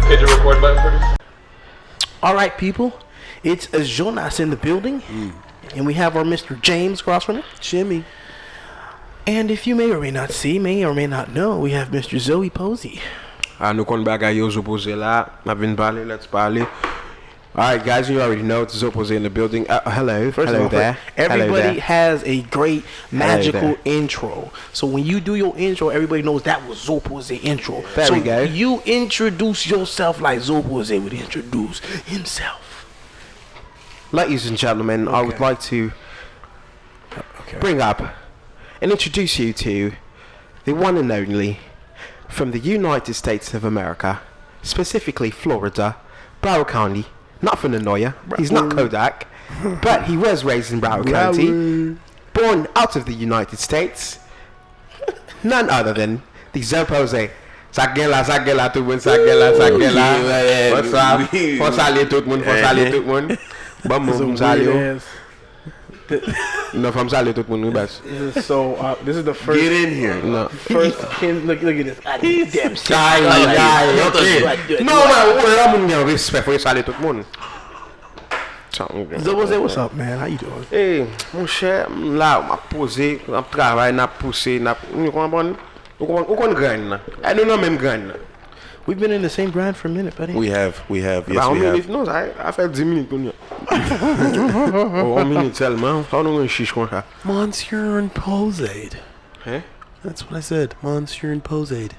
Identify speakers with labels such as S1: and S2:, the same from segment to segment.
S1: Hit the record button for this.
S2: All right, people. It's Jonas in the building. And we have our Mr. James across from it.
S3: Jimmy.
S2: And if you may or may not see, may or may not know, we have Mr. Zoe Posey.
S3: Nou kon bagay yo Zopose la. Na vin parler, let's parler. Alright guys, you already know it's Zopose in the building. Hello.
S2: First
S3: hello
S2: of all,
S3: there.
S2: everybody has a great magical
S3: there.
S2: intro. So when you do your intro, everybody knows that was Zopose intro.
S3: There
S2: so
S3: we go.
S2: You introduce yourself like Zopose would introduce himself.
S3: Ladies and gentlemen, I would like to bring up and introduce you to the one and only from the United States of America, specifically Florida, Broward County, not from Noya. He's not Kodak, but he was raised in Broward County, born out of the United States, none other than the Zopose. Sagela, tout le monde, Sagela. Faut saluer tout le monde. Bon, mon salut. No, from saluer tout le monde, best.
S2: So this is the first.
S4: Get in here.
S3: No.
S2: First, look at this. God damn shit.
S3: No, man, I'm gonna respect for you, saluer tout le monde.
S2: Zopose, what's up, man? How you doing?
S3: Hey, mon cher, là, m'a posé, m'a travaillé, n'a poussé, n'a, vous comprenez? Vous grind. I don't know même grind.
S2: We've been in the same grind for a minute, buddy.
S4: We have, yes, we
S3: How
S4: have.
S3: minutes? No, I fait 10 minutes pour nous. Oh, 1 minute seulement. How long on chiche comme ça?
S4: Monsieur Imposade.
S3: Hein?
S4: That's what I said. Monsieur Imposade.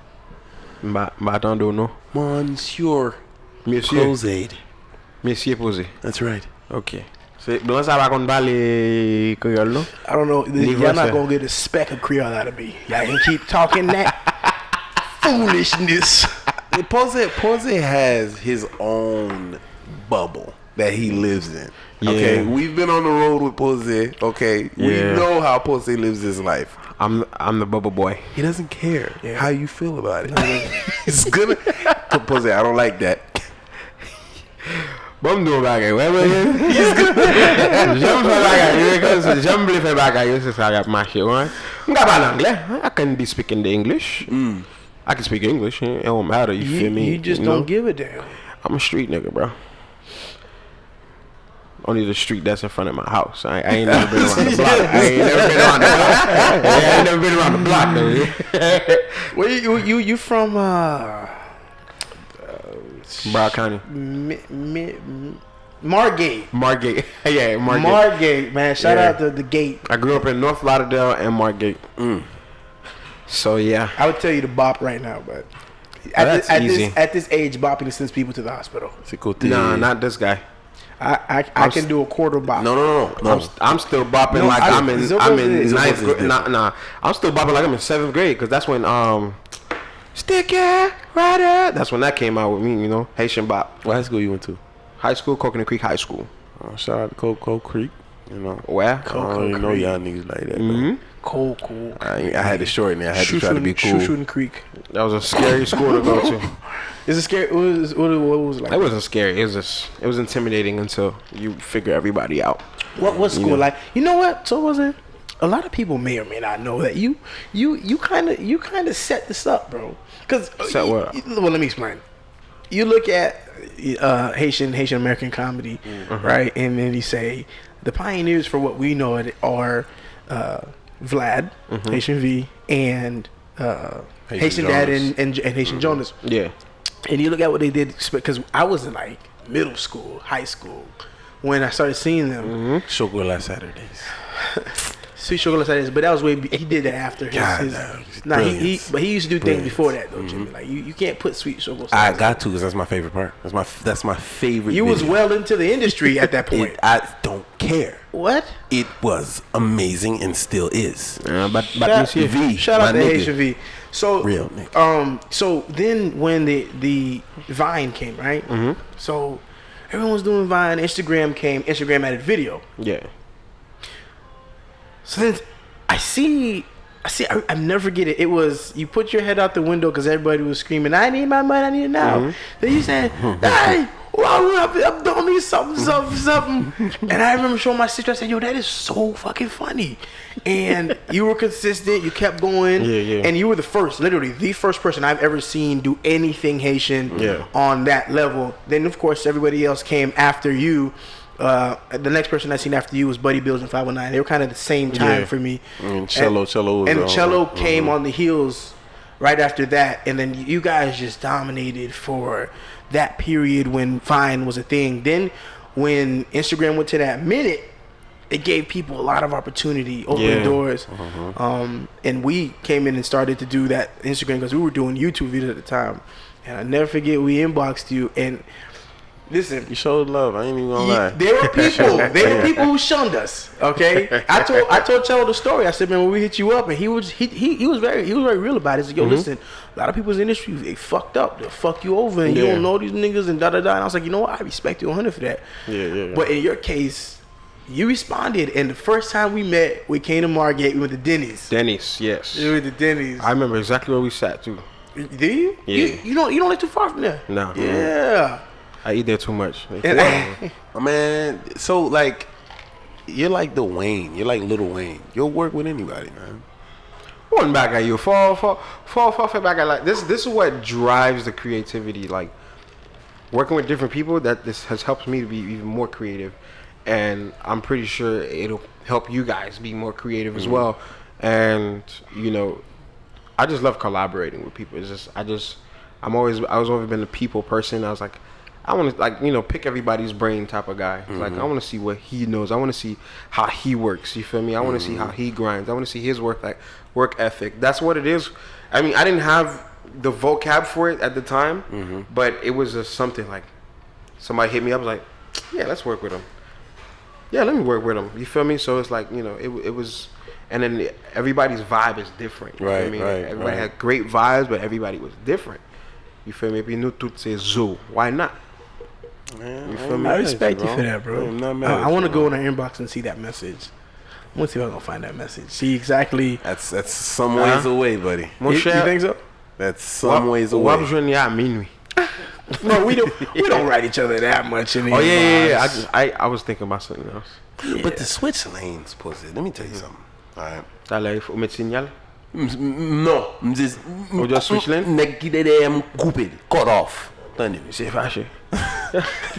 S3: Bah, attendez, non.
S4: Monsieur
S3: Monsieur.
S4: Imposade.
S3: Monsieur posé.
S4: That's right.
S3: Ok. C'est, donc ça va qu'on parler créole, non?
S2: I don't know.
S3: Leave
S2: Y'all
S3: us
S2: not
S3: there.
S2: gonna get a speck of Creole out of me. Y'all can keep talking that foolishness.
S4: Pose has his own bubble that he lives in.
S3: Yeah.
S4: Okay, we've been on the road with Pose. Okay, we
S3: Yeah.
S4: know how Pose lives his life.
S3: I'm the bubble boy.
S4: He doesn't care how you feel about it. It's gonna Pose. I don't like that.
S3: Bon, nous bagay. Ouais. J'aime bien faire bagay, c'est ça qui marche, ouais. Je parle anglais. I can be speaking the English. I can speak English. It don't matter, you feel me?
S2: You just
S3: know?
S2: don't give a damn.
S3: I'm a street nigga, bro. Only the street that's in front of my house. I ain't never been around the block. I ain't never been around the block, though.
S2: Where you from?
S3: Broward County.
S2: Margate.
S3: Margate. Yeah, Margate.
S2: Margate, man. Shout
S3: Yeah.
S2: out to the gate.
S3: I grew up in North Lauderdale and Margate. So, yeah.
S2: I would tell you to bop right now, but
S3: That's easy.
S2: At this age, bopping sends people to the hospital.
S3: Nah, not this guy.
S2: I can do a quarter bop.
S4: No.
S3: I'm still bopping
S2: No,
S3: like I'm in
S2: Zopose
S3: ninth
S4: is
S3: grade.
S4: different.
S3: Nah. I'm still bopping like I'm in 7th grade because that's when Stick Ya Rider. That's when that came out with me, you know, Haitian bop.
S4: What high school you went to?
S3: High school, Coconut Creek High School.
S4: Shout out to Coco Creek. You know,
S3: Where?
S4: I don't even know y'all niggas like that. man.
S2: Cool.
S4: I had to shorten it. I had to try to be cool.
S2: Shooting Creek.
S3: That was a scary school to go to.
S2: Is it scary? What was it like?
S3: It wasn't scary. It was intimidating until you figure everybody out.
S2: What school like? You know what? So was it? A lot of people may or may not know that you kind of set this up, bro. Cause
S3: Set what up?
S2: Well, let me explain. You look at Haitian American comedy, right? And then you say the pioneers for what we know it are Vlad, Haitian V, and Haitian Dad and Haitian Jonas.
S3: Yeah.
S2: And you look at what they did, because I was in like middle school, high school, when I started seeing them.
S4: Chocolat Saturdays.
S2: Sweet Chocolate Saturdays, but that was he did that after his nah, he used to do things before that though, Jimmy. Like you can't put Sweet Chocolate
S4: I
S2: Saturdays.
S4: got to because that's my favorite part. That's my favorite.
S2: You was
S4: video.
S2: well into the industry at that point.
S4: I don't care.
S2: What?
S4: It was amazing and still is.
S3: But
S4: Monsieur V,
S2: Shout out
S4: my
S2: to
S4: nigga.
S2: Haitian V. So
S4: Real nigga.
S2: So then when the Vine came, right? So everyone was doing Vine. Instagram came. Instagram added video.
S3: Yeah.
S2: So then I never forget it. It was you put your head out the window because everybody was screaming, "I need my money, I need it now." Then you said, "Hey, well, I'm doing me something. And I remember showing my sister, I said, yo, that is so fucking funny. And you were consistent, you kept going.
S3: Yeah.
S2: And you were literally the first person I've ever seen do anything Haitian on that level. Then, of course, everybody else came after you. The next person I seen after you was Buddy Bills and 519. They were kind of the same time for me.
S4: And Cello
S2: came on the heels right after that, and then you guys just dominated for that period when Vine was a thing. Then when Instagram went to that minute, it gave people a lot of opportunity, opening doors. And we came in and started to do that Instagram because we were doing YouTube videos at the time. And I never forget, we inboxed you, and listen,
S4: you showed love. I ain't even gonna lie.
S2: There were people who shunned us. Okay, I told Cello the story. I said, man, when we hit you up, and he was very real about it. He said, yo, listen, a lot of people in the industry, they fucked up. They'll fuck you over, and you don't know these niggas, and da da da. And I was like, you know what? I respect you 100 for that.
S4: Yeah.
S2: But in your case, you responded, and the first time we met, we came to Margate. We went to Denny's.
S3: Yes.
S2: We went to Denny's.
S3: I remember exactly where we sat too.
S2: Do you?
S3: Yeah.
S2: You don't live too far from there.
S3: No.
S2: Yeah.
S3: I eat there too much.
S4: Man, so like, you're like the Wayne. You're like Little Wayne. You'll work with anybody, man.
S3: One back at you. Fall back at like this. This is what drives the creativity. Like working with different people. That this has helped me to be even more creative, and I'm pretty sure it'll help you guys be more creative as well. And you know, I just love collaborating with people. It's just I was always been a people person. I was like, I want to, like, you know, pick everybody's brain type of guy. Like, I want to see what he knows. I want to see how he works. You feel me? I want to see how he grinds. I want to see his work ethic. That's what it is. I mean, I didn't have the vocab for it at the time, but it was just something like somebody hit me up, was like, yeah, let's work with him. Yeah, let me work with him. You feel me? So it's like, you know, it was, and then everybody's vibe is different. You
S4: Right,
S3: feel me?
S4: right,
S3: Everybody
S4: right.
S3: had great vibes, but everybody was different. You feel me? If you knew to say zoo, why not?
S4: Man,
S3: You feel me?
S2: I respect you for that, bro.
S4: I'm not mad
S2: I
S4: at
S2: want to
S4: you,
S2: go in
S4: bro.
S2: our inbox and see that message. I want to see if I can find that message. See exactly.
S4: That's some ways away, buddy.
S3: Mon
S2: You
S3: cher,
S2: think so?
S4: That's some ways away.
S3: Wap journey à minuit.
S2: No, we don't write each other that much in the
S3: Oh yeah.
S2: inbox.
S3: I was thinking about something else.
S4: But the switch lanes, pussy. Let me tell you something. All right.
S3: Tá lá, o met signal.
S4: No, just
S3: switch lane?
S4: Nigga, get them coupe, cut off. Done it.
S3: C'est fâché.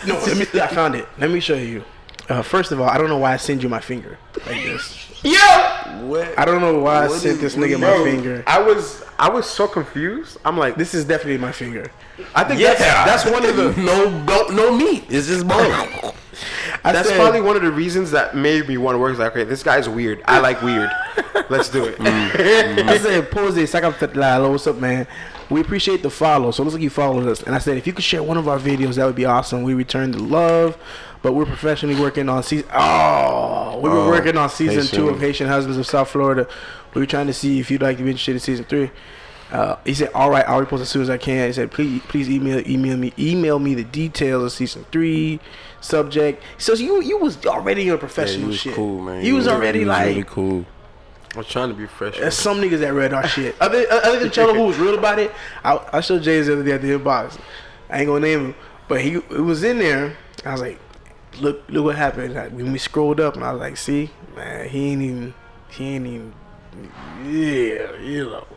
S2: No, I found it. Let me show you. First of all, I don't know why I send you my finger like this.
S4: What?
S2: I don't know why I
S4: What
S2: sent
S4: is-
S2: this
S4: what
S2: nigga
S4: is-
S2: my
S3: Bro,
S2: finger.
S3: I was so confused. I'm like,
S2: This is definitely my finger.
S3: I think
S4: Yeah,
S3: that's one of the.
S4: no meat. It's just bone.
S3: That's probably one of the reasons that made me want to work. It's like, okay, this guy's weird. I like weird. Let's do it.
S2: I said, pose this. What's up, man? We appreciate the follow. So it looks like you followed us. And I said, if you could share one of our videos, that would be awesome. We return the love. But we're professionally working on season. We were working on season 2 of Haitian Husbands of South Florida. We were trying to see if you'd like to be interested in season 3. He said, all right, I'll repost as soon as I can. He said, please email me the details of season 3 subject. So you was already in professional
S4: You was
S2: shit.
S4: cool, man.
S2: You was already like
S4: really cool.
S3: I was trying to be fresh.
S2: there's some niggas that read our shit. Other than Cello, who was real about it. I showed Jay the other day at the inbox. I ain't gonna name him, but it was in there. I was like, look what happened. Like, when we scrolled up, and I was like, see, man, he ain't even. Yeah, you know.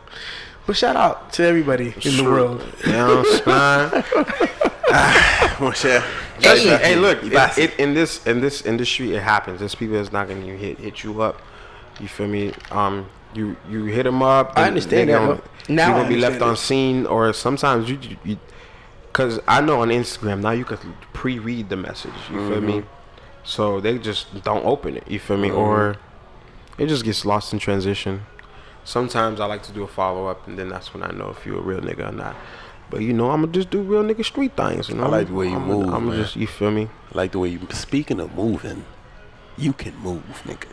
S2: But shout out to everybody in the world.
S3: You know what I'm saying?
S4: Mon cher.
S3: Hey, look, in this industry, it happens. There's people that's not gonna even hit you up. You feel me? You hit them up.
S2: I understand that,
S3: You're
S2: though. Now I
S3: gonna be left
S2: understand
S3: on
S2: it.
S3: scene, or sometimes you because I know on Instagram now you can pre-read the message. You feel me? So they just don't open it. You feel me? Or it just gets lost in transition. Sometimes I like to do a follow-up, and then that's when I know if you're a real nigga or not. But you know, I'm gonna just do real nigga street things. You know,
S4: I like the way you move,
S3: I'm
S4: man.
S3: just, you feel me?
S4: I like the way you. Speaking of moving, you can move, nigga.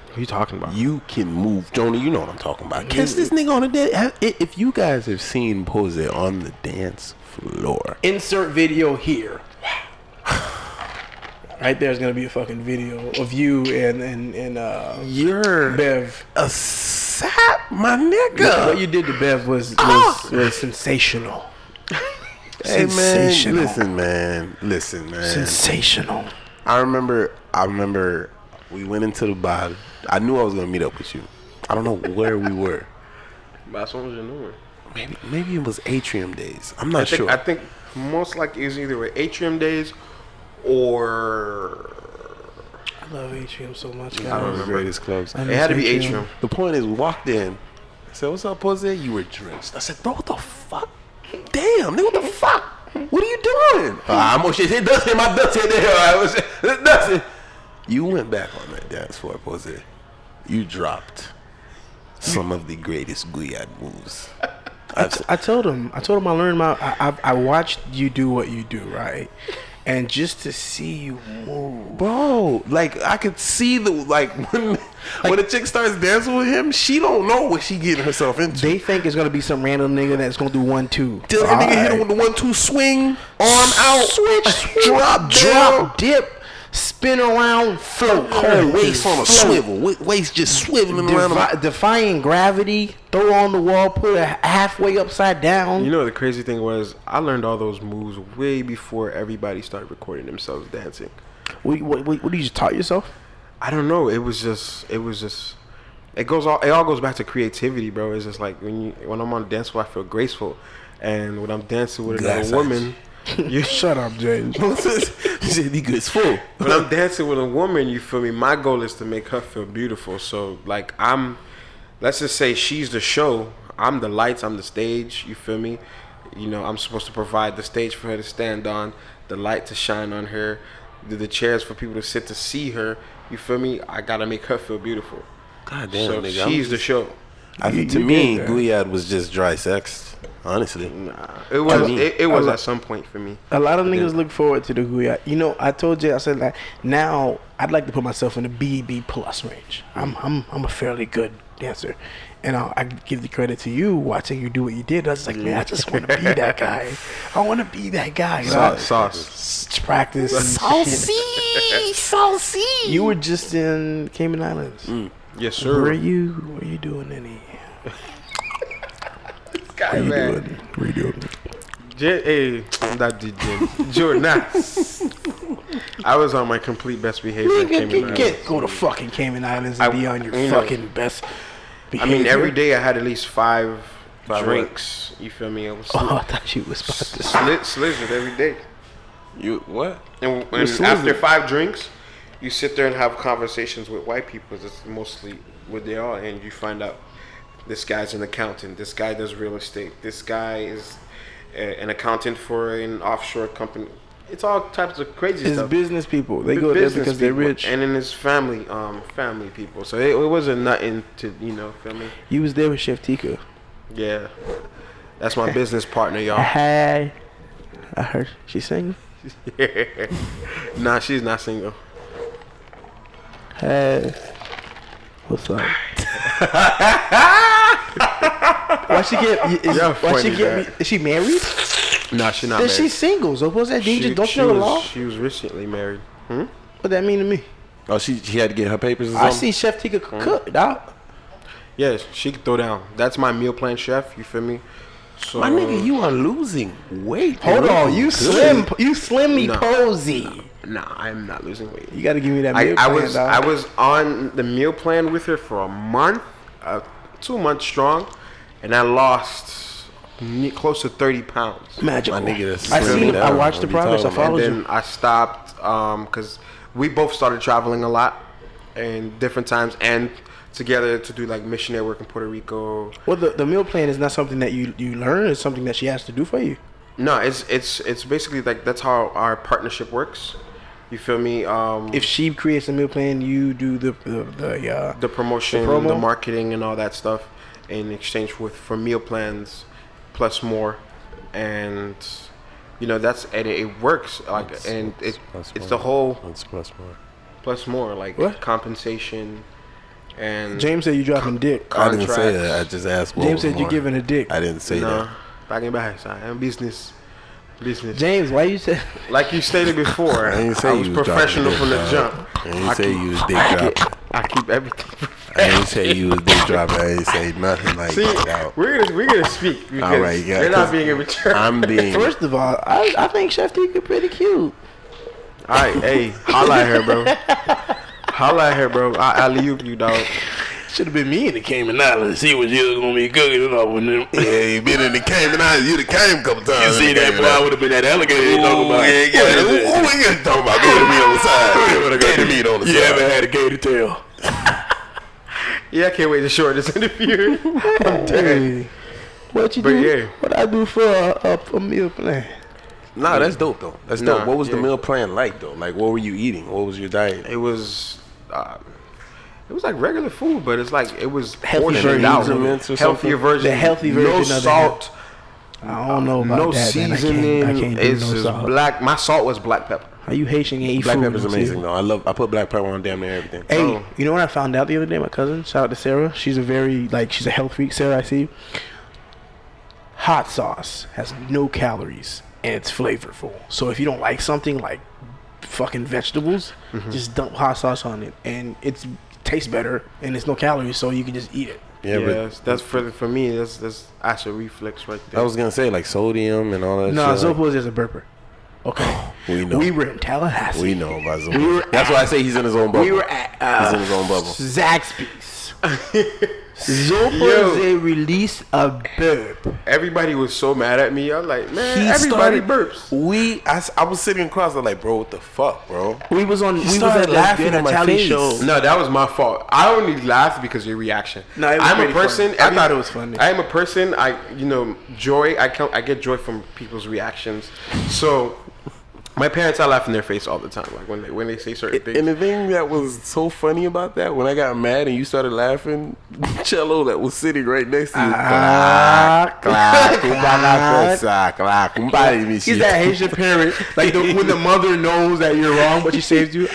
S3: What are you talking about?
S4: You can move, Joni. You know what I'm talking about. Catch this nigga on the dance. If you guys have seen Pose on the dance floor,
S2: Insert video here. Right there's gonna be a fucking video of you and
S4: you're
S2: Bev.
S4: a sap, my nigga.
S2: What you did to Bev was sensational.
S4: Hey man,
S2: Sensational.
S4: listen man.
S2: Sensational.
S4: I remember we went into the bar. I knew I was gonna meet up with you. I don't know where we were.
S3: But what was your number?
S4: Maybe it was Atrium Days. I'm not sure.
S3: I think most likely it was either with Atrium Days or
S2: I love Atrium so much, guys.
S4: I don't remember greatest clubs.
S3: it had to be Atrium.
S4: The point is, we walked in. I said, "What's up, Jose?" You were drenched. I said, "Bro, what the fuck? Damn, nigga, what the fuck? What are you doing?" I'm on shit. It does hit my dust hit there. It doesn't. You went back on that dance floor, Jose. You dropped some of the greatest Guyad moves.
S2: I told him I learned I watched you do what you do, right? And just to see you move,
S4: bro, like I could see when a chick starts dancing with him, she don't know what she getting herself into.
S2: They think it's gonna be some random nigga that's gonna do 1-2.
S4: Till that nigga hit him with the 1-2 swing, arm out,
S2: switch,
S4: drop,
S2: dip, spin around, float,
S4: whole waist on a swivel, waist just swiveling around.
S2: Defying gravity, throw on the wall, put it halfway upside down.
S3: You know the crazy thing was, I learned all those moves way before everybody started recording themselves dancing.
S2: What did you just taught yourself?
S3: I don't know. It all goes back to creativity, bro. It's just like when I'm on the dance floor, I feel graceful, and when I'm dancing with another woman.
S2: You shut up, James.
S4: You said he graceful.
S3: When I'm dancing with a woman, you feel me? My goal is to make her feel beautiful. So like let's just say she's the show. I'm the lights. I'm the stage. You feel me? You know, I'm supposed to provide the stage for her to stand on, the light to shine on her, the chairs for people to sit to see her. You feel me? I gotta make her feel beautiful.
S4: God damn,
S3: so
S4: nigga.
S3: she's the show.
S4: To me, Guyad was just dry sex. Honestly,
S3: it was at some point for me.
S2: A lot of niggas look forward to the Guyad. You know, I told you, I said like now I'd like to put myself in the B plus range. I'm a fairly good dancer, and I give the credit to you watching you do what you did. I was like, man, I just want to be that guy. I want to be that guy.
S3: Sauce.
S2: Practice. Saucy. You were just in Cayman Islands.
S3: Yes, sir.
S2: Where are you doing any?
S3: Guy, man.
S2: What are you doing?
S3: Hey, that DJ Jordan. I was on my complete best behavior in Cayman Islands.
S2: Go to fucking Cayman Islands and be on your fucking best behavior.
S3: I mean, every day I had at least five drinks. You feel me? I
S2: thought you was about to
S3: slizzard every day.
S4: You what?
S3: And after 5 drinks, you sit there and have conversations with white people. That's mostly what they are, and you find out this guy's an accountant. This guy does real estate. This guy is an accountant for an offshore company. It's all types of crazy stuff.
S2: It's business people. They go there because they're rich.
S3: And then it's family people. So it wasn't nothing to, feel me?
S2: You was there with Chef Tika.
S3: Yeah. That's my business partner, y'all.
S2: Hey. I heard she's single.
S3: Nah, she's not single.
S2: Hey. What's up? Why she get me? Is she married?
S3: No, she's not married.
S2: She's single. So what's that danger? Don't you know the law?
S3: She was recently married.
S2: What that mean to me?
S4: Oh, she had to get her papers or something?
S2: I see Chef Tika cook, dog.
S3: Yeah, she can throw down. That's my meal plan chef, you feel me? So,
S4: my nigga, you are losing weight.
S2: Hold on, you slimmy posy.
S3: Nah, I'm not losing weight.
S2: You gotta give me that meal plan, dog.
S3: I was on the meal plan with her for a month, 2 months strong, and I lost close to 30 pounds.
S2: Magical.
S4: My nigga,
S2: I watched the progress. I followed you.
S3: And then I stopped because we both started traveling a lot and different times and together to do like missionary work in Puerto Rico.
S2: Well, the meal plan is not something that you learn. It's something that she has to do for you.
S3: No, it's basically like that's how our partnership works. You feel me?
S2: If she creates a meal plan, you do the
S3: promotion, the marketing, and all that stuff in exchange for meal plans plus more, and it works like it's the whole plus more like
S2: what?
S3: Compensation. And
S2: James said you dropping dick.
S4: I didn't say that. I just asked.
S2: James said you giving a dick.
S4: I didn't say that.
S3: Back in back, I'm business.
S2: James, why you say?
S3: Like you stated before, I was professional from the jump.
S4: And you say you was dick dropping.
S3: I keep everything.
S4: I ain't say you was dick dropping. I ain't say nothing like
S3: See,
S4: that.
S3: we're gonna speak because
S4: All right, yeah,
S3: you're not being immature.
S4: I'm being.
S2: First of all, I think Chef Tika pretty cute.
S3: All right, hey, holla at her, bro. Holla at her, bro. I alley-oop you, dog.
S2: Should have been me in the Cayman Islands to see what you was gonna be cooking it up with them.
S4: Yeah, you been in the Cayman Islands. You done came a couple times.
S2: You see that boy? I would have been that alligator you talking about.
S4: Yeah. Who we gonna talk about? Gator meat on the side. Gator meat on the side.
S2: You ever had a gator tail?
S3: Yeah, I can't wait to short this interview. I'm dead.
S2: What you
S3: But
S2: do?
S3: yeah.
S2: What I do for a meal plan?
S4: Nah, that's dope though. That's
S3: Nah,
S4: dope. What was the
S3: yeah.
S4: meal plan like though? Like, what were you eating? What was your diet?
S3: It was like regular food, but it's like it was
S2: Healthy
S3: portioned
S2: version
S3: out.
S4: of it or
S3: Healthier
S4: something?
S3: version.
S2: The healthy version
S3: No
S2: of the
S3: salt.
S2: I don't know about
S3: No
S2: that, man.
S3: seasoning.
S2: I can't do
S3: It's
S2: no
S3: just
S2: salt.
S3: black. My salt was black pepper.
S2: Are you Haitian and eat
S4: Black
S2: food?
S4: pepper's
S2: don't
S4: amazing
S2: you?
S4: though. I put black pepper on damn near everything.
S2: Hey,
S3: Oh.
S2: you know what I found out the other day? My cousin, shout out to Sarah. She's a health freak. Sarah, I see. Hot sauce has no calories and it's flavorful. So if you don't like something like fucking vegetables, just dump hot sauce on it, and it tastes better and it's no calories, so you can just eat it.
S4: Yeah, but
S3: that's for me. That's acid reflux right there.
S4: I was gonna say like sodium and all that.
S2: No,
S4: shit.
S2: Zopo is a burper. Okay,
S4: We know.
S2: we were in Tallahassee.
S4: We know about Zoom.
S2: We were
S4: That's why I say he's in his own bubble.
S2: We were at
S4: He's in his own bubble.
S2: Zaxby's. Zopo released a burp.
S3: Everybody was so mad at me. I was like, man,
S4: He
S3: everybody
S4: started-
S3: burps.
S4: I was sitting across. I was like, bro, what the fuck, bro?
S2: We was
S4: started
S2: at
S4: laughing
S2: the
S4: in my
S2: Tally
S4: face.
S2: show.
S3: No, that was my fault. I only laughed because of your reaction.
S2: No, it was
S3: I'm a
S2: pretty
S3: person.
S2: funny. I thought it was funny.
S3: I am a person. Joy. I get joy from people's reactions. So, my parents, I laugh in their face all the time. Like when they say certain things.
S4: And the thing that was so funny about that, when I got mad and you started laughing, Cello that was sitting right next to you.
S2: He's that Haitian parent, like when the mother knows that you're wrong, but she saves you. Je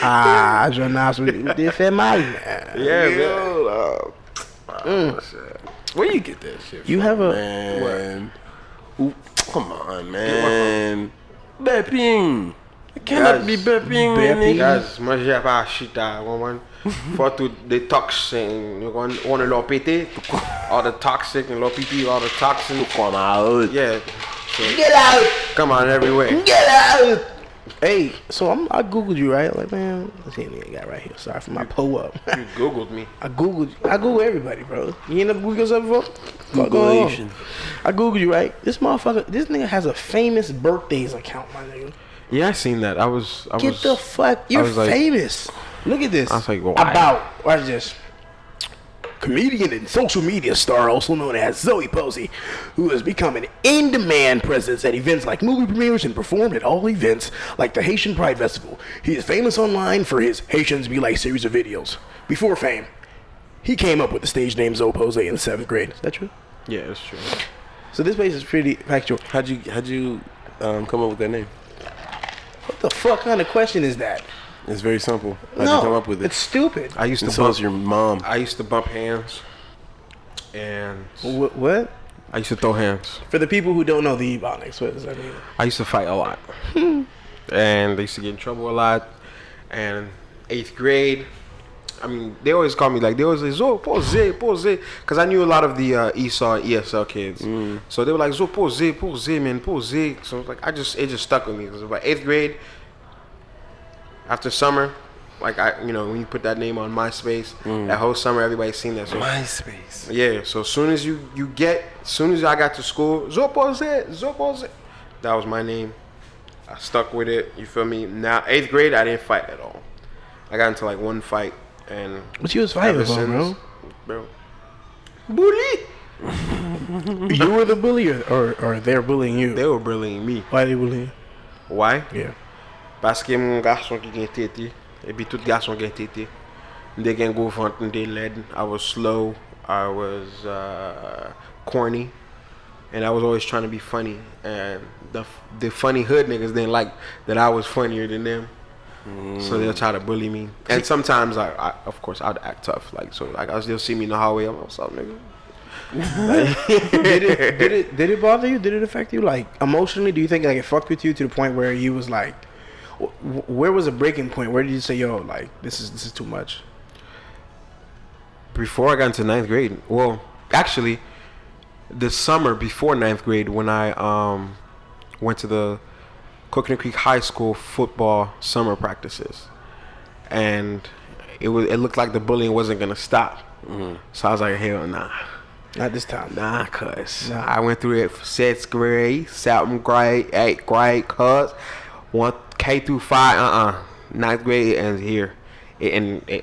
S2: n'ai fait mal.
S3: Yeah, man.
S4: Where you get that shit
S2: You
S4: from,
S2: have a
S4: man? Ooh, come on, man. Bepping. It cannot be bepping.
S2: Bepping.
S3: Guys, moi j'ai pas chita, woman. For to detox, you want to leur péter, all the toxic and leur pipi, all the toxin.
S4: Come out.
S3: Yeah. So,
S2: Get out!
S3: come on everywhere.
S2: Get out! Hey, so I googled you, right? Like, man, let's see what I got right here. Sorry for my up.
S3: You Googled me.
S2: I Google everybody, bro. You ain't never Googled yourself before?
S4: Googlation.
S2: I Googled you, right? This nigga has a famous birthdays account, my nigga.
S3: Yeah, I seen that. I was.
S2: Get the fuck, you're
S3: was like-
S2: famous. Look at this.
S3: I was like, why?
S2: Watch this. Comedian and social media star, also known as Zoe Posey, who has become an in-demand presence at events like movie premieres and performed at all events like the Haitian Pride Festival. He is famous online for his Haitians Be Like series of videos. Before fame, he came up with the stage name Zoe Posey in the 7th grade. Is that true?
S3: Yeah, that's true.
S2: So this place is pretty factual.
S4: How'd you come up with that name?
S2: What the fuck kind of question is that?
S4: It's very simple. How'd you come up with it?
S2: It's stupid.
S3: I used to
S4: And so
S3: bump.
S4: is your mom.
S3: I used to bump hands, and
S2: What?
S3: I used to throw hands.
S2: For the people who don't know the Ebonics, what does that mean?
S3: I used to fight a lot, and they used to get in trouble a lot. And 8th grade, I mean, they always call me like they always say Zo pose, because I knew a lot of the Esau and ESL kids. So they were like Zo pose, man, pose. So it was like it just stuck with me. It was about 8th grade. After summer, like when you put that name on MySpace, that whole summer everybody's seen that. So
S4: MySpace.
S3: yeah, so as soon as I got to school, Zopose, that was my name. I stuck with it, you feel me? Now, 8th grade, I didn't fight at all. I got into like one fight, and
S2: What you was fighting
S3: ever
S2: for,
S3: since-
S2: bro?
S3: Bully!
S2: You were the bully, or they're bullying you?
S3: They were bullying me.
S2: Why they bullying
S3: Why?
S2: you? Yeah.
S3: Parce que mon garçon qui gen tete, et puis tout garçon gen tete. They gen go front and they led. I was slow, I was corny, and I was always trying to be funny. And the funny hood niggas didn't like that I was funnier than them. So they'll try to bully me. And sometimes I of course I'd act tough. Like they'll see me in the hallway, I'm like, what's up, nigga?
S2: Did it bother you? Did it affect you? Like emotionally, do you think like it fucked with you to the point where you was like, where was a breaking point? Where did you say, yo, like this is too much?
S3: before I got into 9th grade. Well, actually, the summer before 9th grade, when I went to the Coconut Creek High School football summer practices, and it looked like the bullying wasn't gonna stop. So I was like, hell nah.
S2: Not this time.
S3: Nah, cuz. Nah. I went through it for 6th grade, 7th grade, 8th grade, cuz. 1 K through 5, 9th grade ends here. It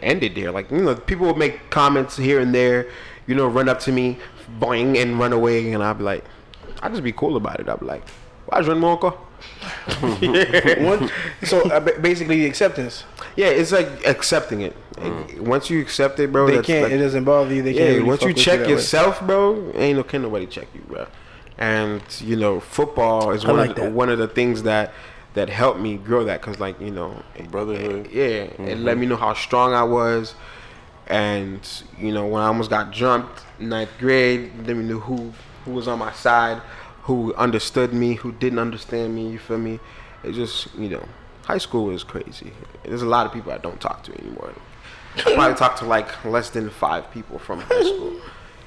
S3: ended there. Like, you know, people would make comments here and there, you know, run up to me, boing, and run away. And I'd be like, I'd just be cool about it. I'd be like, why'd you run my uncle?
S2: So basically, the acceptance.
S3: Yeah, it's like accepting it. Once you accept it, bro,
S2: They can't.
S3: Like,
S2: it doesn't bother you. They can't. Really
S3: once you
S2: fuck
S3: check
S2: with you that
S3: yourself, bro, can't nobody check you, bro. And you know, football is one of the things that helped me grow that, cause like, you know,
S4: brotherhood.
S3: It let me know how strong I was, and you know, when I almost got jumped 9th grade, then we knew who was on my side, who understood me, who didn't understand me. You feel me? It just, you know, high school is crazy. There's a lot of people I don't talk to anymore. I probably talk to like less than 5 people from high school.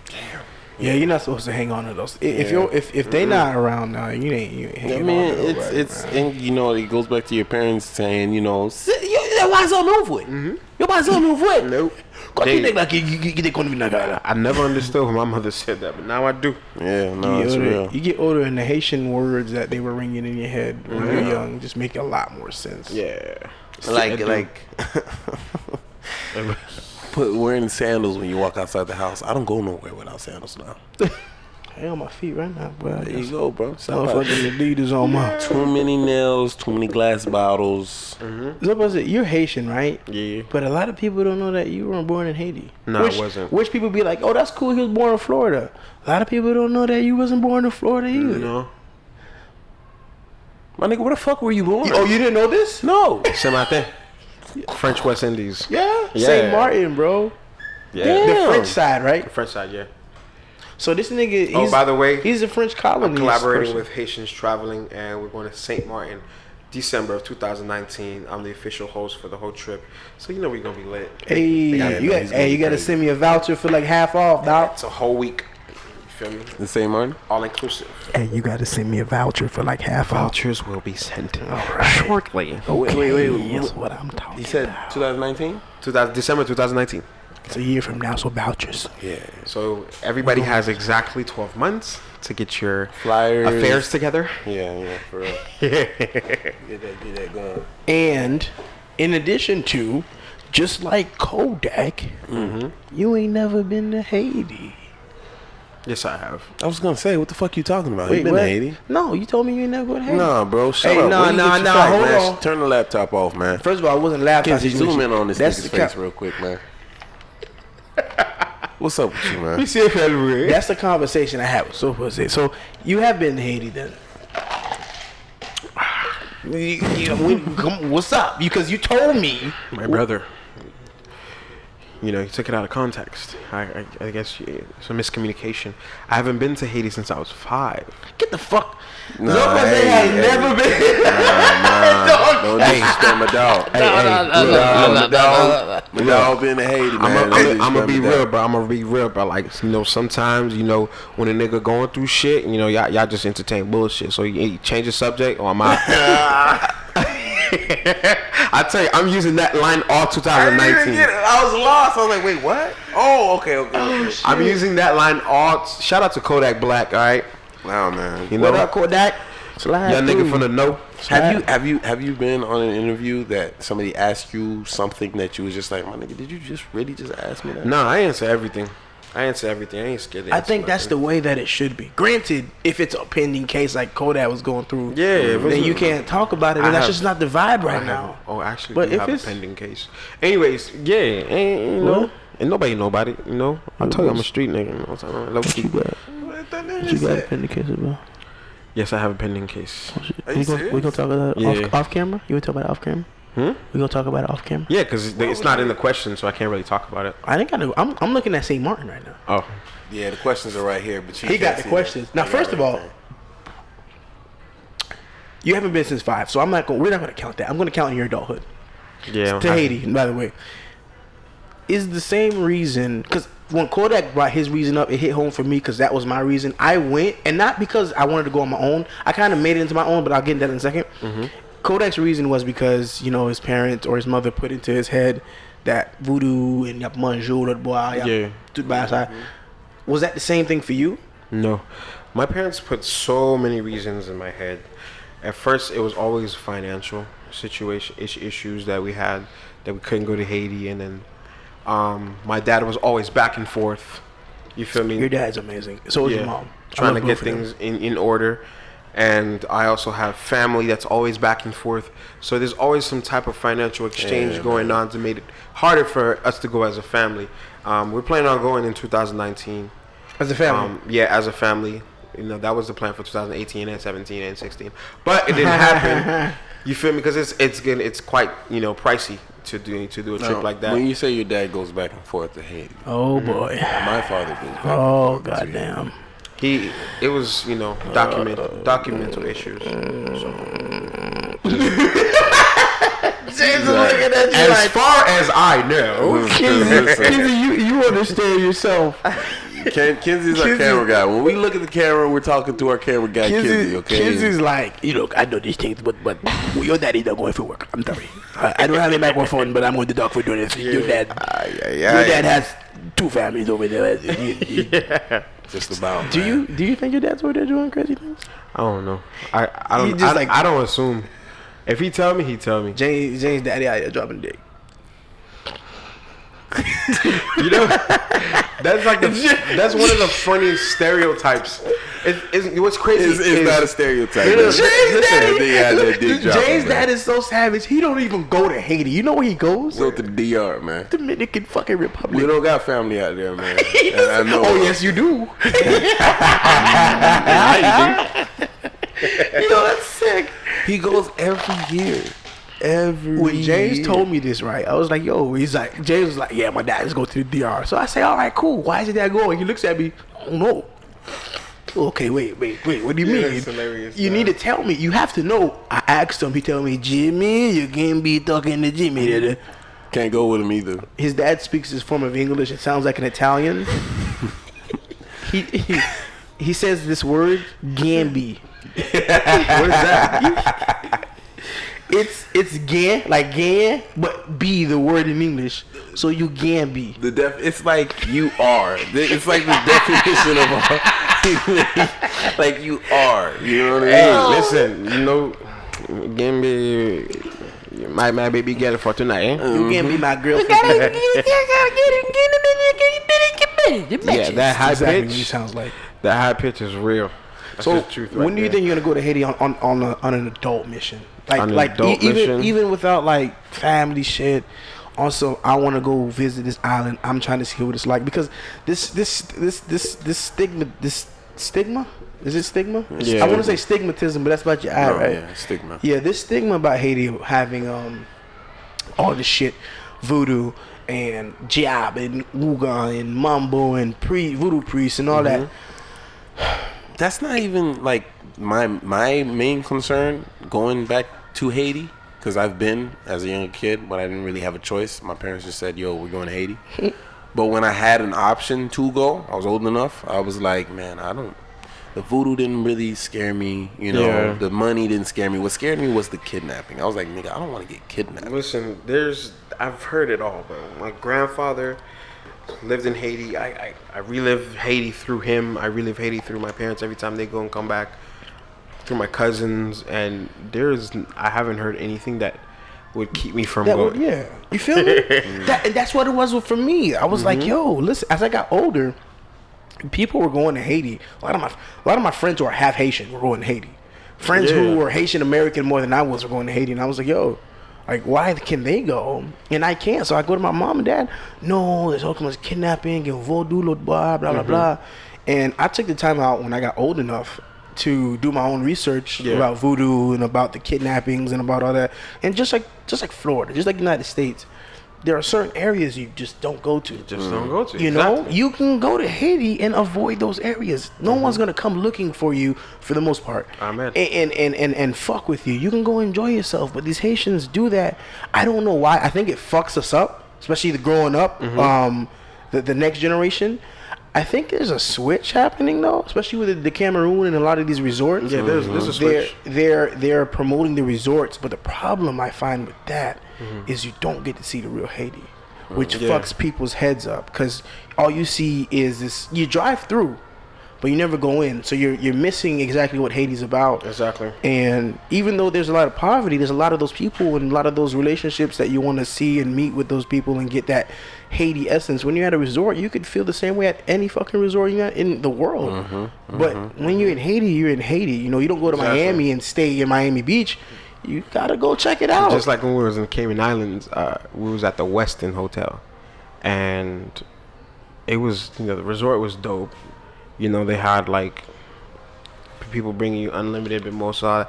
S2: Damn. Yeah, you're not supposed to hang on to those. If they not around now, you ain't hanging on to nobody,
S4: it's and you know, it goes back to your parents saying, you know, why is move with? You why move with?
S3: Nope. I never understood when my mother said that, but now I do.
S4: Yeah, no, it's real.
S2: You get older, and the Haitian words that they were ringing in your head when you were young just make a lot more sense.
S3: Yeah,
S4: like wearing sandals when you walk outside the house. I don't go nowhere without sandals now.
S2: Hey, on my feet right now, bro.
S4: There you go, bro.
S2: Motherfucking Adidas on my.
S4: Too many nails, too many glass bottles.
S2: So you're Haitian, right?
S3: Yeah.
S2: But a lot of people don't know that you weren't born in Haiti.
S3: No, I wasn't.
S2: Which people be like, oh, that's cool. He was born in Florida. A lot of people don't know that you wasn't born in Florida either.
S3: No.
S4: My nigga, where the fuck were you born?
S2: Oh, you didn't know this?
S4: No.
S3: Saint-Martin. French West Indies.
S2: Yeah. St. Martin, bro.
S3: Yeah.
S2: The
S4: Damn.
S2: French side, right?
S3: The French side, yeah.
S2: So this nigga,
S3: by the way,
S2: he's a French colony.
S3: I'm collaborating with Haitians Traveling, and we're going to St. Martin, December of 2019. I'm the official host for the whole trip, so you know we're gonna be lit.
S2: Hey, you gotta send me a voucher for like half off, dog.
S3: It's a whole week. You feel me?
S4: The St. Martin?
S3: All inclusive.
S2: Hey, you gotta send me a voucher for like half off.
S3: Vouchers will be sent
S2: right.
S3: shortly.
S4: Oh, wait.
S2: That's what I'm talking
S4: You said
S2: about.
S4: 2019?
S3: December 2019.
S2: It's a year from now, so vouchers.
S4: Yeah.
S3: So everybody has exactly 12 months to get your
S4: Flyers.
S3: affairs together.
S4: Yeah, for real. Get that going.
S2: And in addition to, just like Kodak, you ain't never been to Haiti.
S3: Yes, I have.
S4: I was gonna say, what the fuck you talking about?
S2: Wait,
S4: You been
S2: what?
S4: to Haiti?
S2: No, you told me you ain't never go to Haiti.
S4: Nah, bro. Shut
S2: Hey,
S4: up.
S2: nah,
S4: Where you get your
S2: nah,
S4: fact,
S2: hold
S4: man?
S2: on.
S4: Turn the laptop off, man.
S2: First of all, I wasn't laughing.
S4: Kenzie, zoom in on this
S2: That's
S4: nigga's
S2: the
S4: face real quick, man. What's up with you, man?
S2: That's the conversation I had with Sophie. So you have been to Haiti then? What's up? Because you told me.
S3: My brother. You know, you took it out of context. I guess it's a miscommunication. I haven't been to Haiti since I was 5.
S2: Get the fuck.
S4: Nah,
S2: Sophie has never been.
S4: Don't disrespect my dog. My dog been to Haiti, man.
S3: I'm gonna be real, bro. Like, you know, sometimes, you know, when a nigga going through shit, you know, y'all just entertain bullshit. So you change the subject, or am I? I tell you, I'm using that line all 2019.
S4: I was lost. I was like, wait, what? Oh, okay.
S3: I'm using that line all. Shout out to Kodak Black, all right?
S4: Wow, man.
S3: You know,
S2: What up, Kodak?
S3: young nigga from the know.
S4: Have you been on an interview that somebody asked you something that you was just like, my nigga, did you just really just ask me that?
S3: No, I answer everything. I ain't scared to answer
S2: I think that's the way that it should be. Granted, if it's a pending case like Kodak was going through, then you can't talk about it. That's just not the vibe right now.
S3: Oh, actually,
S2: But
S3: we
S2: if
S3: have a
S2: it's-
S3: pending case. Anyways, yeah, and, you know, and nobody know about it. You know, I told you I'm a street nigga. You know what I'm saying? Low key.
S2: You got a pending case about?
S3: Yes, I have a pending case.
S4: Are you
S2: We
S4: serious?
S2: gonna talk about it
S3: Yeah.
S2: off camera? You wanna talk about it off camera? We gonna talk about it off camera?
S3: Yeah, because it's not in the question, so I can't really talk about it.
S2: I think I'm looking at St. Martin right now.
S3: Oh,
S4: Yeah, the questions are right here, but you
S2: He
S4: can't
S2: got the
S4: see
S2: questions.
S4: that.
S2: Now,
S4: I got
S2: first of all,
S4: everything.
S2: you haven't been since 5, so we're not gonna count that. I'm gonna count in your adulthout
S3: yeah.
S2: to Haiti, by the way. is the same reason, because when Kodak brought his reason up, it hit home for me because that was my reason. I went, and not because I wanted to go on my own. I kind of made it into my own, but I'll get into that in a second. Kodak's reason was because, you know, his parents or his mother put into his head that voodoo and yap manjou, was that the same thing for you?
S3: No. My parents put so many reasons in my head. At first, it was always financial situation issues that we had, that we couldn't go to Haiti, and then my dad was always back and forth. You feel me?
S2: Your dad's amazing. So is your mom.
S3: Trying to get things in order. And I also have family that's always back and forth. So there's always some type of financial exchange going on to make it harder for us to go as a family. We're planning on going in 2019.
S2: As a family?
S3: As a family. You know, that was the plan for 2018 and 17 and 16. But it didn't happen. You feel me? Because it's quite, you know, pricey to do a trip like that.
S4: When you say your dad goes back and forth to Haiti.
S2: Oh, boy.
S4: My father goes back
S2: Oh,
S4: and forth
S2: goddamn.
S3: It was, you know, documental issues.
S2: James is looking at you
S3: as far as I know.
S2: Kinsey, you understand yourself.
S4: Kenzie's our camera guy. When we look at the camera, we're talking to our camera guy, Kinsey, okay?
S2: Kinsey's like, you know, I know these things, but your daddy's not going for work. I'm sorry. I don't have a microphone, but I'm going to talk for doing this. Your dad has 2 families over there.
S4: Just about.
S2: Do you think your dad's over there doing crazy things?
S3: I don't know. I don't assume. If he tell me, he tell me.
S2: James daddy out here dropping dick.
S3: You know, that's one of the funniest stereotypes. What's crazy
S4: is not a stereotype.
S2: James dad is so savage. He don't even go to Haiti. You know where he goes?
S4: Go to the DR, man.
S2: Dominican fucking Republic.
S4: We don't got family out there, man. I know.
S2: Oh yes, you do. Yo, that's sick.
S4: He goes every year.
S2: When James told me this, right, I was like, yo, James was like, yeah, my dad is going to the DR. So I say, all right, cool. Why is your dad going? He looks at me, I don't know. Okay, wait. What do you mean?
S3: That's hilarious,
S2: you need to tell me. You have to know. I asked him. He told me, Jimmy, you can't be talking to Jimmy.
S4: Can't go with him either.
S2: His dad speaks his form of English. It sounds like an Italian. He says this word, Gambi. What is that? It's gan, like gan, but be the word in English. So you Gambi.
S4: It's like you are. It's like the definition of like you are. You know what I mean?
S3: Hey, listen, you know, Gambi, my baby girl for tonight, eh?
S2: You can't be my girlfriend.
S3: Yeah, that high pitch
S2: sounds like.
S3: That high pitch is real. That's
S2: So
S3: the truth right
S2: when do you
S3: there.
S2: think you're gonna go to Haiti on an adult mission?
S3: Mission?
S2: Even without like family shit. Also, I want to go visit this island. I'm trying to see what it's like because this stigma. Is it stigma?
S3: Yeah.
S2: I want to say stigmatism, but that's about your eye, right?
S4: Yeah, stigma.
S2: Yeah, this stigma about Haiti having all this shit, voodoo and jab and wuga and mambo and voodoo priests and all that.
S4: That's not even like my main concern going back to Haiti, because I've been as a young kid when I didn't really have a choice. My parents just said, yo, we're going to Haiti. But when I had an option to go, I was old enough, I was like, man, the voodoo didn't really scare me, you know.
S3: Yeah.
S4: The money didn't scare me. What scared me was the kidnapping. I was like, nigga, I don't want to get kidnapped.
S3: Listen, I've heard it all, bro. My grandfather lived in Haiti. I relive Haiti through him. I relive Haiti through my parents every time they go and come back. Through my cousins, and I haven't heard anything that would keep me from going.
S2: Yeah, you feel me? That's what it was for me. I was like, yo, listen. As I got older, people were going to Haiti. A lot of my friends who are half Haitian were going to Haiti. Friends who were Haitian American more than I was were going to Haiti, and I was like, yo, like, why can they go and I can't? So I go to my mom and dad. No, there's all kinds of kidnapping and voodoo, blah blah blah. And I took the time out when I got old enough to do my own research about voodoo and about the kidnappings and about all that. And just like Florida, just like the United States, there are certain areas you just don't go to.
S3: Don't go to.
S2: You know, you can go to Haiti and avoid those areas. No one's gonna come looking for you for the most part.
S3: Amen.
S2: And fuck with you. You can go enjoy yourself. But these Haitians do that. I don't know why. I think it fucks us up especially the growing up, the next generation. I think there's a switch happening though, especially with the Cameroon and a lot of these resorts.
S3: Yeah, there's a switch.
S2: They're promoting the resorts, but the problem I find with that is you don't get to see the real Haiti, which fucks people's heads up because all you see is this. You drive through, but you never go in, so you're missing exactly what Haiti's about.
S3: Exactly.
S2: And even though there's a lot of poverty, there's a lot of those people and a lot of those relationships that you want to see and meet with those people and get that Haiti essence. When you're at a resort, you could feel the same way at any fucking resort you're at in the world. But when you're in Haiti, you're in Haiti. You know, you don't go to Miami and stay in Miami Beach. You gotta go check it out.
S3: Just like when we was in Cayman Islands, we was at the Westin Hotel, and it was, you know, the resort was dope. You know, they had like people bringing you unlimited mimosa.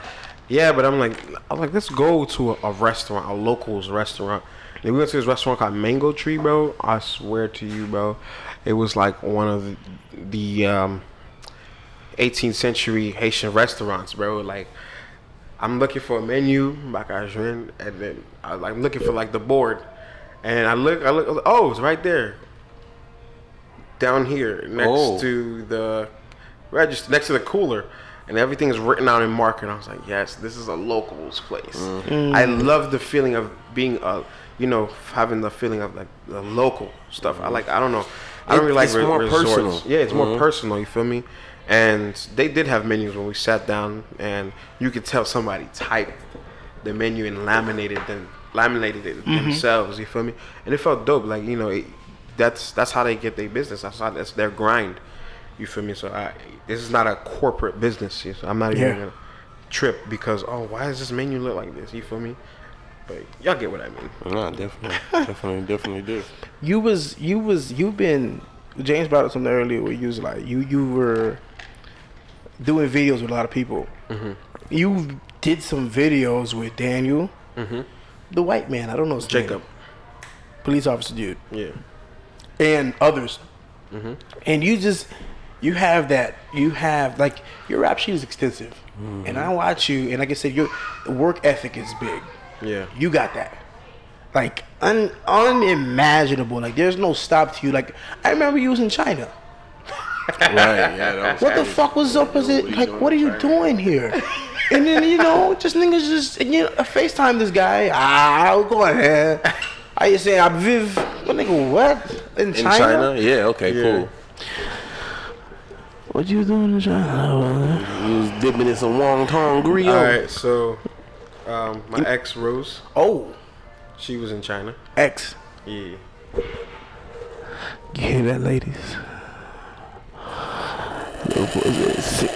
S3: Yeah, but I'm like, let's go to a restaurant, a locals restaurant. And we went to this restaurant called Mango Tree, bro. I swear to you, bro, it was like one of the 18th century Haitian restaurants, bro. Like, I'm looking for a menu, and then I'm looking for like the board, and I look, oh, it's right there, down here next to the register, next to the cooler. And everything is written out in marker. And I was like, yes, this is a locals place. I love the feeling of being having the feeling of like the local stuff. I don't know. I don't really like
S4: more
S3: resorts.
S4: personal.
S3: Yeah, it's more personal, you feel me? And they did have menus when we sat down, and you could tell somebody typed the menu and laminated it themselves, you feel me? And it felt dope. Like, you know, that's how they get their business. That's their grind. You feel me? So this is not a corporate business. So I'm not even gonna trip because why does this menu look like this? You feel me? But y'all get what I mean.
S4: No, definitely do.
S2: You've been. James brought up something earlier where you was like you were doing videos with a lot of people. You did some videos with Daniel, the white man. I don't know his
S3: Jacob,
S2: name. Police officer dude.
S3: Yeah,
S2: and others. And you have like your rap sheet is extensive, and I watch you, and like I said, your work ethic is big.
S3: Yeah,
S2: you got that, like unimaginable. Like there's no stop to you. Like I remember you was in China.
S4: Right? Yeah. That was
S2: what the fuck was up? Was it like what are you doing here? And then just niggas just FaceTime this guy. Go ahead. You say I viv? What nigga? What in China?
S4: Yeah. Okay.
S3: Yeah.
S4: Cool.
S2: What you doing in China?
S4: You was dipping in some wonton griot.
S3: All right, so my ex Rose.
S2: Oh,
S3: she was in China.
S2: ex.
S3: Yeah.
S2: You hear that, ladies? Little boy is sick.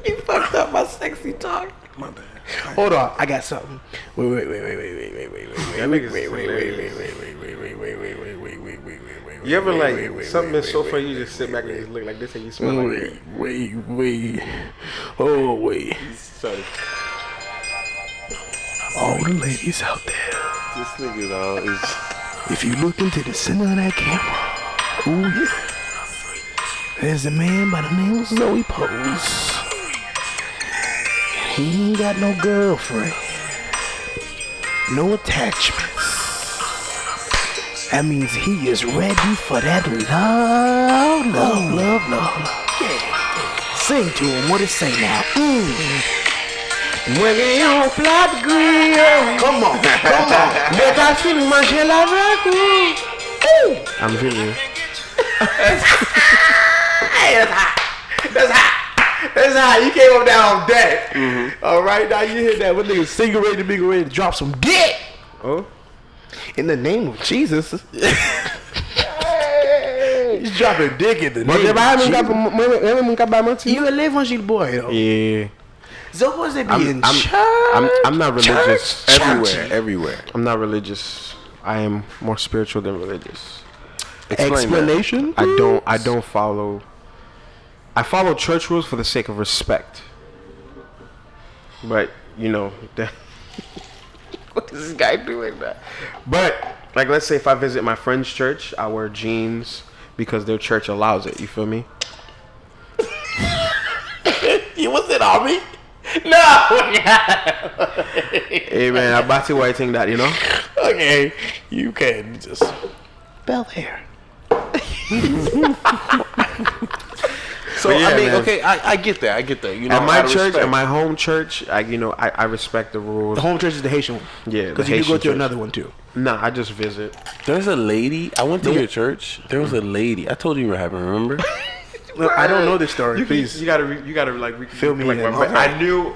S2: You fucked up my sexy talk.
S4: My bad.
S2: Hold on, I got something. Wait.
S3: You ever like something is so funny you just sit back and just look like this and you smell like it?
S2: Wait. Oh, wait.
S3: Sorry.
S2: All the ladies out there,
S4: This nigga dog is.
S2: if you look into the center of that camera, ooh yeah, there's a man by the name of Zoe Pose. He ain't got no girlfriend, no attachments. That means he is ready for that love. Yeah. Sing to him. What it say now? Come on.
S3: I'm feeling you.
S2: Hey, that's hot. You came up down on that. All right, now you hear that. What nigga single ready to drop some dick.
S3: Oh.
S2: In the name of Jesus. He's dropping dick in the name of Jesus. You live on Gilles Boy, though.
S3: Yeah.
S2: So was it being
S3: I'm not religious.
S4: Everywhere.
S3: I'm not religious. I am more spiritual than religious.
S2: Explanation?
S3: I don't follow. I follow church rules for the sake of respect. But what is this guy doing that? But like, let's say if I visit my friend's church, I wear jeans because their church allows it. You feel me?
S2: You was in Army? No.
S3: Hey man, I about to why I think that, you know.
S2: Okay, you can just Bel Air.
S4: So
S3: yeah,
S4: I mean,
S3: man.
S4: okay, I get that. I get that. You know,
S3: At my
S4: out of
S3: church,
S4: respect.
S3: at my home church, I respect the rules.
S2: The home church is the Haitian one.
S3: Yeah,
S2: because
S3: the
S2: you can go
S3: Haitian
S2: to
S3: church.
S2: another one too.
S3: Nah, I just visit.
S4: There's a lady. I went to your church. There was a lady. I told you what happened. Remember?
S2: Well, I don't know this story.
S3: You
S2: Please.
S3: gotta like
S2: Fill me
S3: like,
S2: in.
S3: my-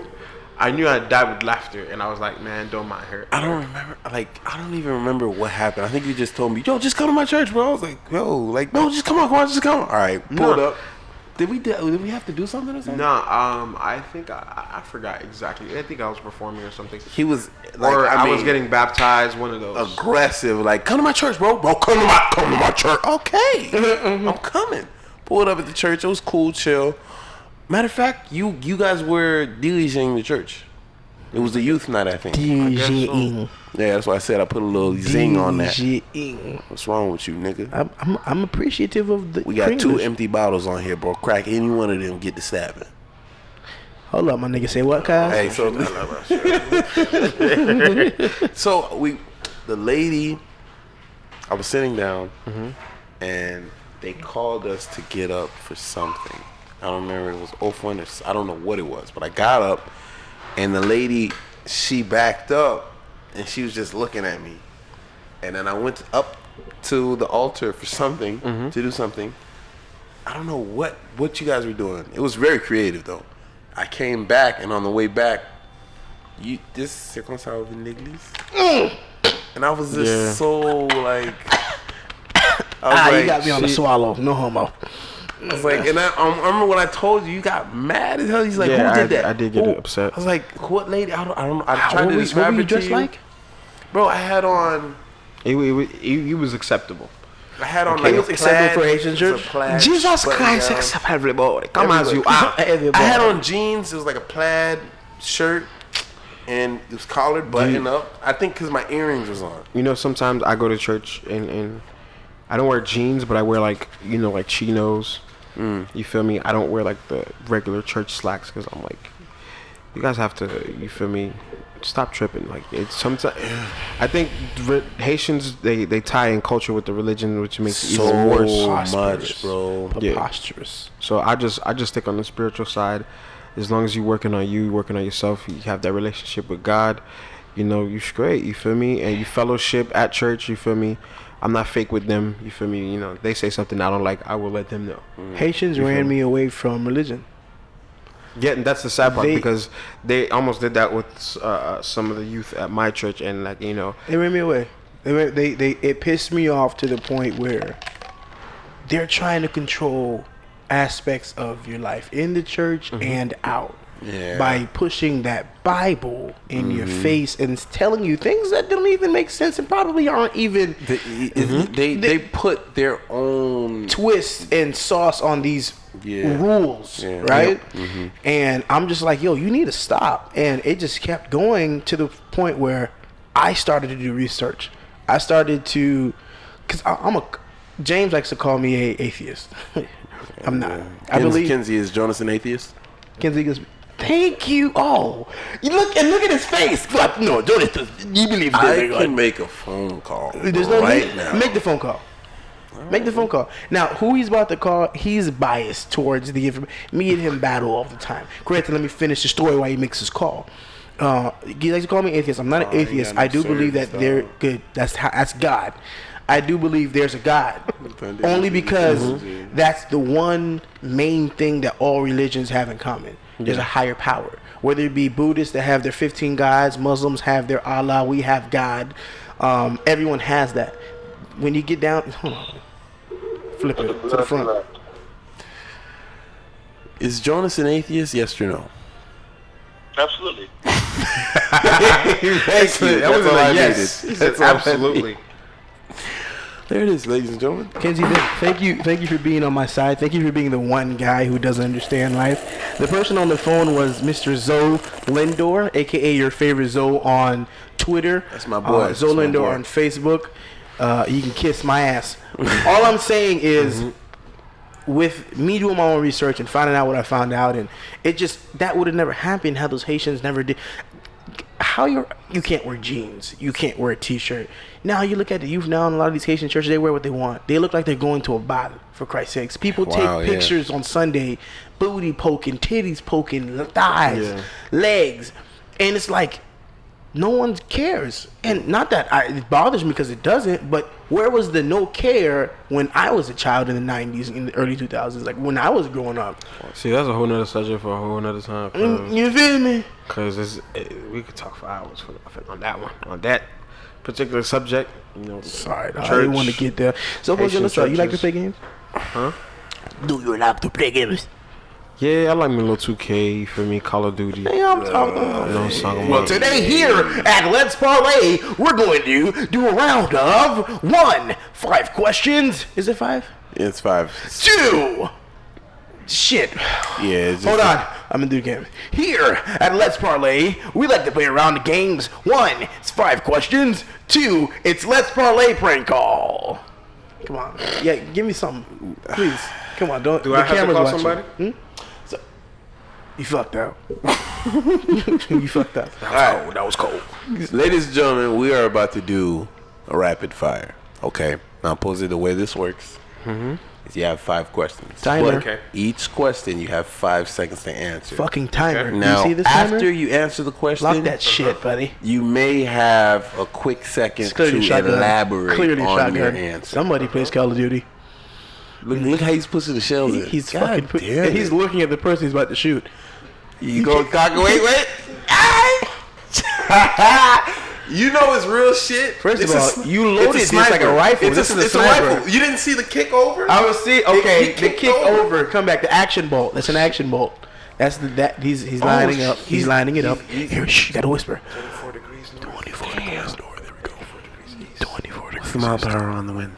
S3: I knew I'd die with laughter, and I was like, man, don't mind her.
S4: I don't remember. Like, I don't even remember what happened. I think you just told me, yo, just come to my church, bro. I was like, yo, like, no, just come on, just come. All right, pulled
S3: No.
S4: up. Did we have to do something or something?
S3: Nah, I think I forgot exactly. I think I was performing or something.
S4: He was like,
S3: Or I was
S4: mean,
S3: getting baptized. One of those.
S4: aggressive. Like, come to my church, bro. Bro, come to my church. Okay, I'm coming. Pulled up at the church. It was cool, chill. Matter of fact, you guys were DJing the church. It was the youth night, I think.
S2: DJing.
S4: Yeah, that's why I said I put a little zing on that.
S2: DJing.
S4: What's wrong with you, nigga?
S2: I'm appreciative of the.
S4: We got two
S2: Pringles.
S4: empty bottles on here, bro. Crack any one of them, get the stabbing.
S2: Hold up, my nigga. Say what, Kyle?
S4: Hey, so the lady, I was sitting down, and they called us to get up for something. I don't remember, it was Ofwin or I don't know what it was, but I got up, and the lady, she backed up, and she was just looking at me, and then I went up to the altar for something to do something. I don't know what you guys were doing. It was very creative though. I came back, and on the way back, this circumcised niggas, and I was just so like, I was
S2: you got me on the swallow. No homo.
S4: I was like, and I remember when I told you got mad as hell. He's like,
S3: Yeah,
S4: who did that?
S3: I did get
S4: Who?
S3: upset.
S4: I was like, what lady? I don't know. I tried
S2: What
S4: to
S2: were
S4: describe
S2: you
S4: it to
S2: dressed
S4: you.
S2: like?
S4: Bro, I had on
S3: He was acceptable.
S4: like
S2: It was
S4: a
S2: acceptable
S4: plaid-
S2: for Haitian
S4: it was a
S2: church?
S4: plaid
S3: Jesus
S4: button
S3: Christ,
S4: down.
S3: accept everybody. Come as you are.
S2: Everybody.
S4: I had on jeans. It was like a plaid shirt, and it was collared, buttoned up. I think because my earrings was on.
S3: You know, sometimes I go to church and I don't wear jeans, but I wear like like chinos. You feel me? I don't wear like the regular church slacks because I'm like, you guys have to. You feel me? Stop tripping. Like it's sometimes. I think Haitians they tie in culture with the religion, which makes it even worse.
S4: much, bro.
S2: Preposterous.
S3: So I just stick on the spiritual side. As long as you're working on you, working on yourself, you have that relationship with God. You straight. You feel me? And you fellowship at church. You feel me? I'm not fake with them. You feel me? They say something I don't like, I will let them know.
S2: Haitians ran me away from religion.
S3: Yeah, and that's the sad part
S2: They-
S3: because they almost did that with some of the youth at my church, and
S2: They ran me away. It pissed me off to the point where they're trying to control aspects of your life in the church and out.
S4: Yeah.
S2: By pushing that Bible in your face and telling you things that don't even make sense and probably aren't even
S4: They put their own
S2: twist and sauce on these rules,
S4: Yeah.
S2: right? And I'm just like, yo, you need to stop. And it just kept going to the point where I started to do research. I started to, because James likes to call me a atheist. I'm not. I believe
S4: Kenzie is Jonas an atheist.
S2: Kenzie goes, thank you. Oh, you look at his face. Like, no, Jonathan, you believe this?
S4: I can make a phone call
S2: There's no
S4: right
S2: need.
S4: now.
S2: Make the phone call. Make the phone call. Now, who he's about to call, he's biased towards the information. Me and him battle all the time. Granted, let me finish the story while he makes his call. He likes to call me atheist. I'm not an atheist.
S4: no
S2: I do believe
S4: service,
S2: that they're good. That's God. I do believe there's a God. Only because that's the one main thing that all religions have in common. There's a higher power. Whether it be Buddhists that have their 15 gods, Muslims have their Allah, we have God. Everyone has that. When you get down, hold on. Flip it to the front.
S4: Is Jonas an atheist? Yes or no?
S1: Absolutely.
S4: Thank you.
S3: That was
S4: That's all I
S3: a yes.
S4: needed.
S3: That's absolutely.
S4: There it is, ladies and gentlemen.
S2: Kenzie, thank you for being on my side. Thank you for being the one guy who doesn't understand life. The person on the phone was Mr. Zoe Lindor, aka your favorite Zoe on Twitter.
S4: That's my boy.
S2: Zoe
S4: That's my
S2: Lindor
S4: boy.
S2: on Facebook. You can kiss my ass. All I'm saying is, with me doing my own research and finding out what I found out, and it just that would have never happened had those Haitians never did. How you can't wear jeans, you can't wear a t-shirt. Now you look at the youth now in a lot of these Haitian churches, they wear what they want. They look like they're going to a ball, for Christ's sakes. People take pictures on Sunday, booty poking, titties poking, thighs, legs, and it's like no one cares. And not that it bothers me because it doesn't, but where was the no care when I was a child in the 90s, in the early 2000s, like when I was growing up?
S3: See, that's a whole nother subject for a whole nother time.
S2: You feel me?
S3: Because we could talk for hours on that one. On that particular subject, you know.
S2: Sorry, I didn't want to get there. So, what's your you like to play games?
S3: Huh?
S2: Do you like to play games?
S3: Yeah, I like me a little 2K, for me, Call of Duty.
S2: Yeah, I'm talking about.
S3: Well,
S2: today here at Let's Parlay, we're going to do a round of 1, 5 questions. Is it 5?
S4: It's 5.
S2: 2. Shit.
S4: Yeah. It's just
S2: Hold on. I'm going to do games. Here at Let's Parlay, we like to play around the games. 1, it's 5 questions. 2, it's Let's Parlay prank call. Come on. Yeah, give me something. Please. Come on. Don't.
S3: Do I have to call somebody?
S2: So, you fucked out. You fucked up.
S4: That was cold. Ladies and gentlemen, we are about to do a rapid fire. Okay. Now, Posey, the way this works is you have 5 questions.
S2: Timer.
S4: But each question, you have 5 seconds to answer.
S2: Fucking timer.
S4: Now,
S2: you see this timer?
S4: after you answer the question,
S2: Lock that shit, buddy.
S4: you may have a quick second to elaborate on your answer.
S2: Somebody plays Call of Duty.
S4: Look how he's pushing the shells in.
S2: He's
S4: God
S2: fucking.
S4: damn
S2: He's
S4: it.
S2: looking at the person he's about to shoot.
S4: You go cock. Wait. You know it's real shit.
S2: First of all, you loaded this like a rifle. This is a sniper.
S4: rifle. You didn't see the kick over?
S2: I was see. Okay,
S4: He
S2: the kick over. Come back. The action bolt. That's an action bolt. That's he's lining up. He's lining it up. Here, shh. You gotta whisper.
S3: 24 degrees north.
S2: 24 degrees north. There we go. 24 degrees.
S4: What's the mile per hour on the wind?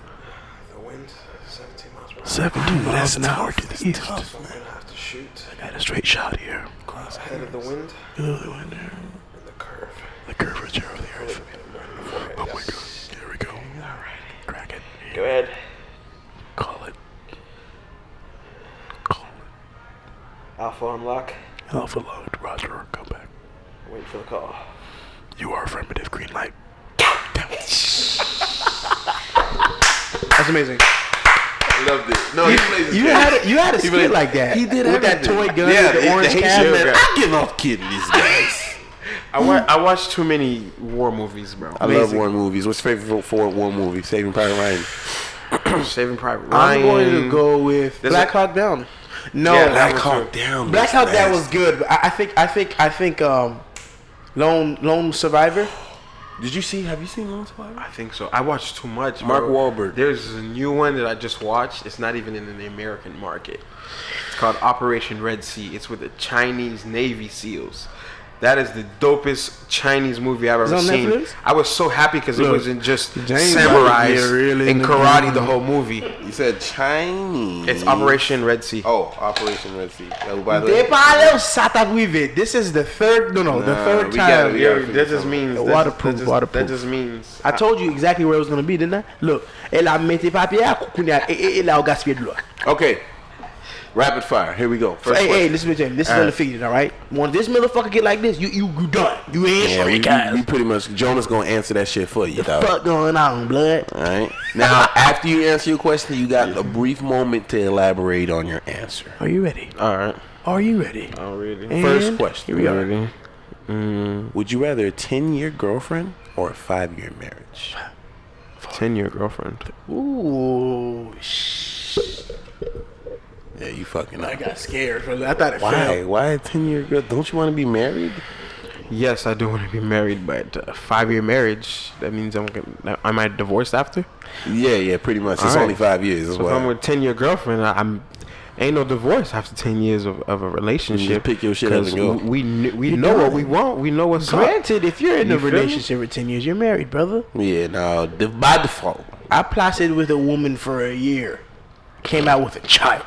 S3: The wind, 17 miles per hour.
S2: 17 miles an hour to the east.
S3: So I'm going to have to shoot
S2: I got a straight shot here.
S3: ahead of the wind
S2: The wind there.
S3: and the curve.
S2: The curvature of the earth. Oh my god. Here we go.
S3: Alright.
S2: Crack it.
S3: Go ahead.
S2: Call it.
S3: Alpha unlock.
S2: Alpha load. Roger. Come back.
S3: Wait for the call.
S2: You are affirmative. Green light. Damn it. That's amazing.
S4: I loved it. No, he plays
S2: You had a skit like that.
S4: He did
S2: with that
S4: everything.
S2: toy gun with the orange cap.
S4: man. I give off kidding these guys.
S3: I watch too many war movies, bro.
S4: I love war movies. What's your favorite war movie? Saving Private Ryan.
S3: Saving Private
S2: I'm
S3: Ryan.
S2: going to go with Black Hawk Down. No,
S3: Yeah,
S4: Black Hawk Down.
S2: Black Hawk Down was good. But I think Lone Survivor.
S4: Have you seen Lone Survivor?
S3: I think so. I watched too much.
S4: Mark
S3: bro.
S4: Wahlberg.
S3: There's a new one that I just watched. It's not even in the American market. It's called Operation Red Sea. It's with the Chinese Navy SEALs. That is the dopest Chinese movie I've ever
S2: on
S3: seen.
S2: Netflix?
S3: I was so happy because it
S2: Look,
S3: wasn't just
S2: James
S3: samurais
S2: Bond, yeah, really
S3: and
S2: in the
S3: karate
S2: game.
S3: the whole movie.
S4: You said Chinese.
S3: It's Operation Red Sea.
S4: Oh, Operation Red Sea. Oh, by the way,
S2: This is the third. The third
S4: we
S2: time.
S4: gotta- we gotta-
S3: That just means
S2: Waterproof,
S3: That
S2: waterproof.
S3: just means
S2: I told you exactly where it was gonna be, didn't I? Look, elle a mis tes papiers, elle a gaspillé de l'eau.
S4: okay. Rapid fire. Here we go. First
S2: Hey,
S4: question.
S2: listen to me. This is undefeated, all right? When this motherfucker get like this, you done. You
S4: Yeah,
S2: answer
S4: we
S2: it,
S4: pretty much Jonah's gonna answer that shit for you, dog.
S2: fuck going on, blood?
S4: All right. Now, after you answer your question, you got a brief moment to elaborate on your answer.
S2: Are you ready?
S3: all right.
S2: Are you ready?
S3: Already.
S2: And
S4: First question.
S2: Here we are.
S4: Would you rather a 10-year girlfriend or a 5-year marriage?
S3: 10-year girlfriend.
S2: Ooh,
S4: Yeah, you fucking
S2: I
S4: up.
S2: got scared. I thought it
S4: Why?
S2: fell.
S4: Why a 10-year girl? Don't you want to be married?
S3: Yes, I do want to be married, but a 5-year marriage, that means am I divorced after?
S4: Yeah, pretty much. It's
S3: All right.
S4: only 5 years as
S3: So if
S4: well.
S3: I'm with a 10-year girlfriend, ain't no divorce after 10 years of a relationship.
S4: You just pick your shit up
S3: 'cause
S4: and go.
S3: We
S2: You
S3: know
S2: done.
S3: what we want. We know what's up.
S2: Granted, if you're in a
S3: You feel me?
S2: relationship for 10 years, you're married, brother.
S4: Yeah, no, by default.
S2: I placed with a woman for a year. Came out with a child.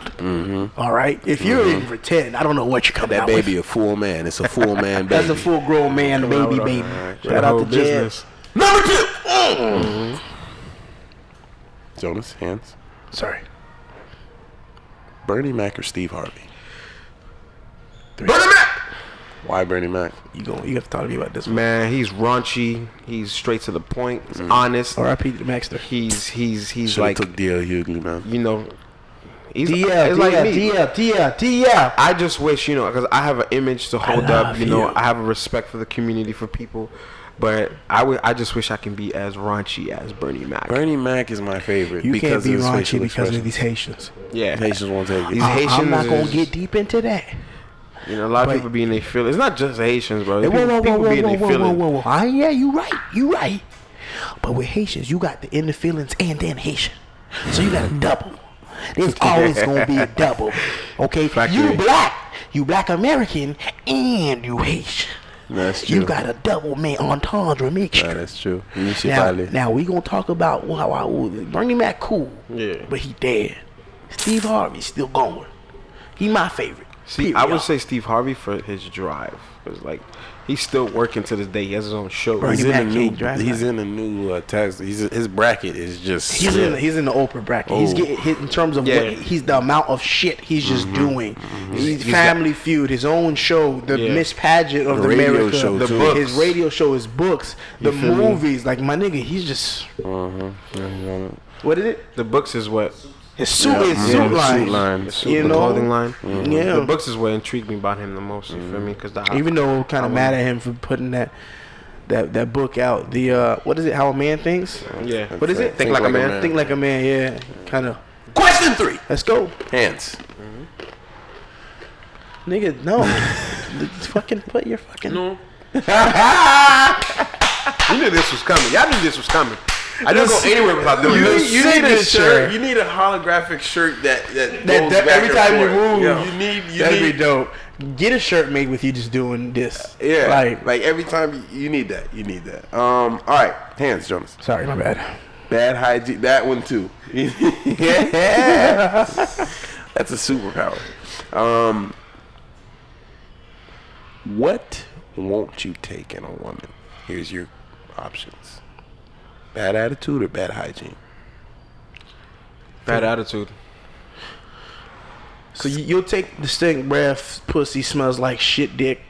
S2: All right? If you're in for 10, I don't know what you're coming
S4: That
S2: out
S4: baby
S2: with.
S4: a full man. It's a full man baby.
S2: That's a full grown man, baby. Shout out to Jazz.
S4: Number 2. Jonas, hands.
S2: Sorry.
S4: Bernie Mac or Steve Harvey?
S2: Three.
S4: Bernie Mac. Why Bernie Mac?
S2: You have to talk to me about this one.
S3: Man, he's raunchy. He's straight to the point. He's honest.
S2: R.I.P. to Maxter.
S3: He's
S4: Should've
S3: like,
S4: took D.L. Hughley, man.
S3: you know, he's it's like me.
S2: DL.
S3: I just wish, you know, because I have an image to hold up.
S2: love
S3: You know,
S2: you.
S3: I have a respect for the community, for people. But I just wish I can be as raunchy as Bernie Mac.
S4: Bernie Mac is my favorite
S2: You can't
S4: because
S2: be
S4: of his
S2: raunchy
S4: facial
S2: because of
S4: expression.
S2: these Haitians.
S3: Yeah.
S4: Haitians won't take it.
S3: These
S2: I'm
S3: Haitians
S2: not gonna
S3: is-
S2: get deep into that.
S3: You know, a lot of
S2: But-
S3: people be in their feelings. It's not just Haitians, bro.
S2: Hey,
S3: People be in their feelings.
S2: Yeah, you right. But with Haitians, you got the inner feelings and then Haitian. So you got a double. There's always gonna be a double. Okay? You black American and you Haitian.
S4: That's true.
S2: You got a double entendre mixture.
S4: Nah, that's true.
S2: Now we gonna talk about Bernie Mac cool.
S3: Yeah.
S2: But he dead. Steve Harvey still going. He my favorite.
S3: See, I would say Steve Harvey for his drive. Because, like, he's still working to this day. He has his own show.
S2: Bernie
S4: He's in
S2: Mac
S4: a new.
S2: can't drive
S4: He's
S2: that.
S4: in a new tax. His bracket is just.
S2: He's in the Oprah bracket. He's getting hit in terms of
S3: Yeah.
S2: what he's the amount of shit he's just doing. He's Family Feud, his own show, the
S3: Yeah.
S2: Miss Pageant of
S4: The radio
S2: America,
S4: show,
S2: the
S4: too.
S2: books. His radio show, his books, the
S3: feel me?
S2: movies. Like my nigga, he's just what is it?
S3: The books is what?
S2: His suit,
S4: Yeah.
S2: his
S4: Yeah,
S2: suit
S4: the
S2: line.
S4: suit line.
S3: The suit,
S2: You
S3: the
S2: know?
S3: clothing line.
S2: Yeah.
S3: The books is what intrigued me about him the most. You feel me? Because
S2: Even though I'm kind of mad at him for putting that book out. The what is it? How a Man Thinks.
S3: yeah.
S2: What is it?
S3: Think like a man.
S2: Think like a man. Yeah, kind of.
S4: Question 3.
S2: Let's go,
S4: Hands.
S2: nigga. No, fucking put your fucking.
S3: You knew this was coming. Y'all knew this was coming. I didn't go anywhere without doing this.
S4: You need a shirt.
S2: Signature.
S4: You need a holographic shirt that
S2: That
S4: goes back
S2: every
S4: and
S2: time you
S4: forth.
S2: move,
S4: Yeah. You
S2: that'd
S4: need
S2: be dope. Get a shirt made with you just doing this.
S4: Yeah,
S2: Like
S4: every time you need that. You need that. All right, hands, Jonas.
S2: sorry, my bad.
S4: Bad hygiene. That one too. Yeah, that's a superpower. What won't you take in a woman? Here's your options: bad attitude or bad hygiene.
S3: Bad attitude.
S2: So you'll take the stink breath, pussy smells like shit dick,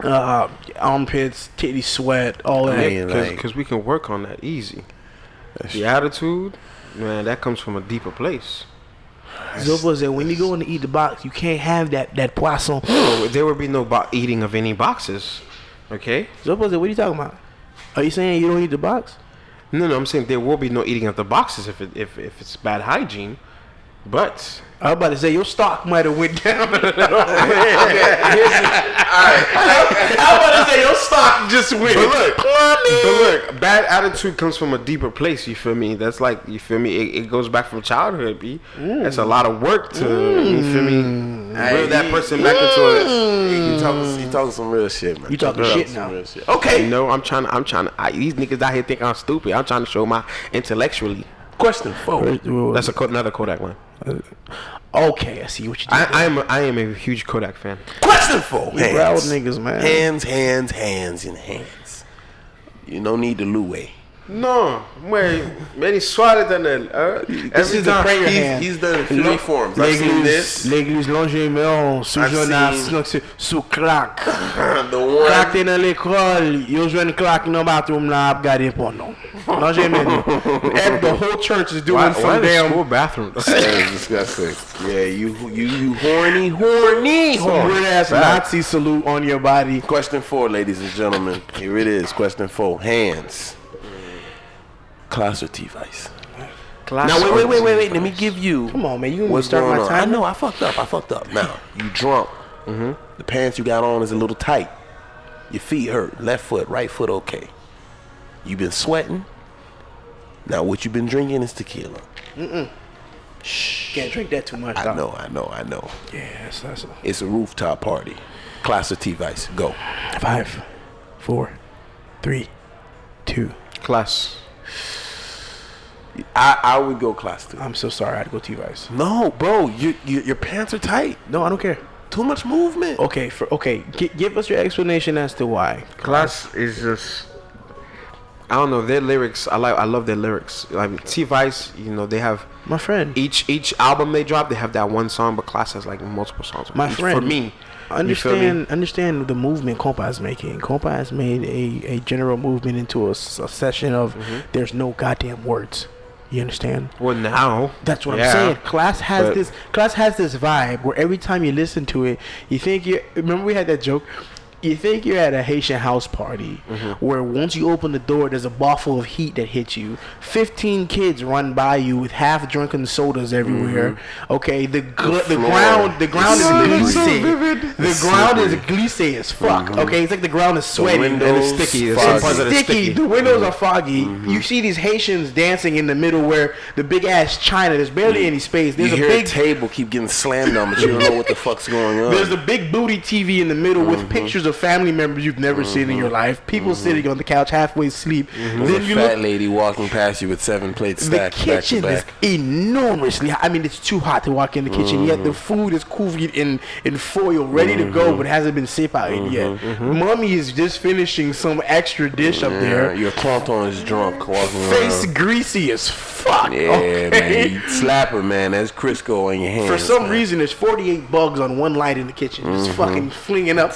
S2: armpits, titty sweat, all that.
S4: Man, like-
S3: Because we can work on that easy. The attitude, man, that comes from a deeper place.
S2: Zopo said when you go in to eat the box, you can't have that poisson.
S3: No, there would be no eating of any boxes. Okay?
S2: Zopo said, what are you talking about? Are you saying you don't eat the box?
S3: No, I'm saying there will be no eating of the boxes if it's bad hygiene. But
S2: I was about to say your stock might have went down. I was about to say your stock just went.
S3: But look, bad attitude comes from a deeper place. You feel me? That's like, you feel me? It goes back from childhood. B. That's a lot of work to. You feel me? Reel that person back into it.
S4: You talking some real shit, man.
S2: You talking shit now.
S4: Real shit. Okay.
S3: You know, I'm trying. These niggas out here think I'm stupid. I'm trying to show my intellectually.
S4: Question 4.
S3: That's another Kodak line.
S2: Okay, I see what you did.
S3: I am a huge Kodak fan.
S4: Question 4.
S2: You proud niggas, man.
S4: Hands. You no need to louer.
S3: No, many swatted than that.
S2: This is the prayer hand.
S4: He's done 3 forms. I've seen this.
S2: L'église longement sous
S4: I've
S2: Jonas
S4: seen-
S2: sous crack.
S4: The one.
S2: Crack te nan l'école, yo jwen crack nan bathroom la ap gade pou non. Non jeme and the whole church is doing some damn
S3: bathroom?
S4: That is disgusting. Yeah, you horny.
S2: some weird ass Nazi salute on your body.
S4: Question 4, ladies and gentlemen. Here it is. Question 4. Hands. Class or T-Vice? Now, wait. Let me give you
S2: Come on, man, you gonna
S4: what's
S2: start
S4: going
S2: my
S4: on.
S2: time?
S4: I know, I fucked up. Now, you drunk. The pants you got on is a little tight. Your feet hurt. Left foot, right foot, okay. You been sweating. Now, what you been drinking is tequila.
S2: Can't drink that too much.
S4: I
S2: dog.
S4: know.
S2: Yeah, that's
S4: It's a rooftop party. Class or T-Vice? Go.
S2: 5, 4, 3, 2.
S3: Class.
S4: I would go class 2.
S2: I'm so sorry. I had to go T-Vice.
S4: No, bro, your pants are tight.
S2: No, I don't care.
S4: Too much movement.
S2: Okay, give us your explanation as to why.
S3: Class is just I don't know, their lyrics. I love their lyrics. Like T-Vice, you know, they have
S2: My friend.
S3: each album they drop, they have that one song, but Class has like multiple songs.
S2: My friend.
S3: For me, you feel me?
S2: Understand the movement Compa is making. Compa has made a general movement into a session of there's no goddamn words. You understand?
S3: Well, now
S2: That's what I'm saying. Class has this vibe where every time you listen to it, you think you remember we had that joke. You think you're at a Haitian house party where once you open the door, there's a ball full of heat that hits you. 15 kids run by you with half drunken sodas everywhere. Okay, the ground is glissé. The ground is glissé as fuck. Okay, it's like the ground is sweaty
S4: and it's sticky.
S2: It's sticky. The windows are foggy. You see these Haitians dancing in the middle where the big ass China. There's barely any space. There's
S4: you
S2: a
S4: hear
S2: big
S4: a table keep getting slammed on, but you don't know what the fuck's going on.
S2: There's a big booty TV in the middle with pictures of family members you've never seen in your life. People sitting on the couch halfway asleep.
S4: There's a fat lady walking past you with 7 plates
S2: The
S4: stacked
S2: kitchen is
S4: back to back.
S2: enormously hot. I mean, it's too hot to walk in the kitchen. Yet the food is covered in foil, ready to go, but hasn't been separated yet. Mommy is just finishing some extra dish up there.
S4: Your clanton is drunk walking
S2: Face
S4: around.
S2: greasy as fuck.
S4: Yeah,
S2: okay?
S4: man. You slap her, man. That's Crisco on your hands.
S2: For some
S4: man.
S2: reason, there's 48 bugs on one light in the kitchen, just fucking flinging up.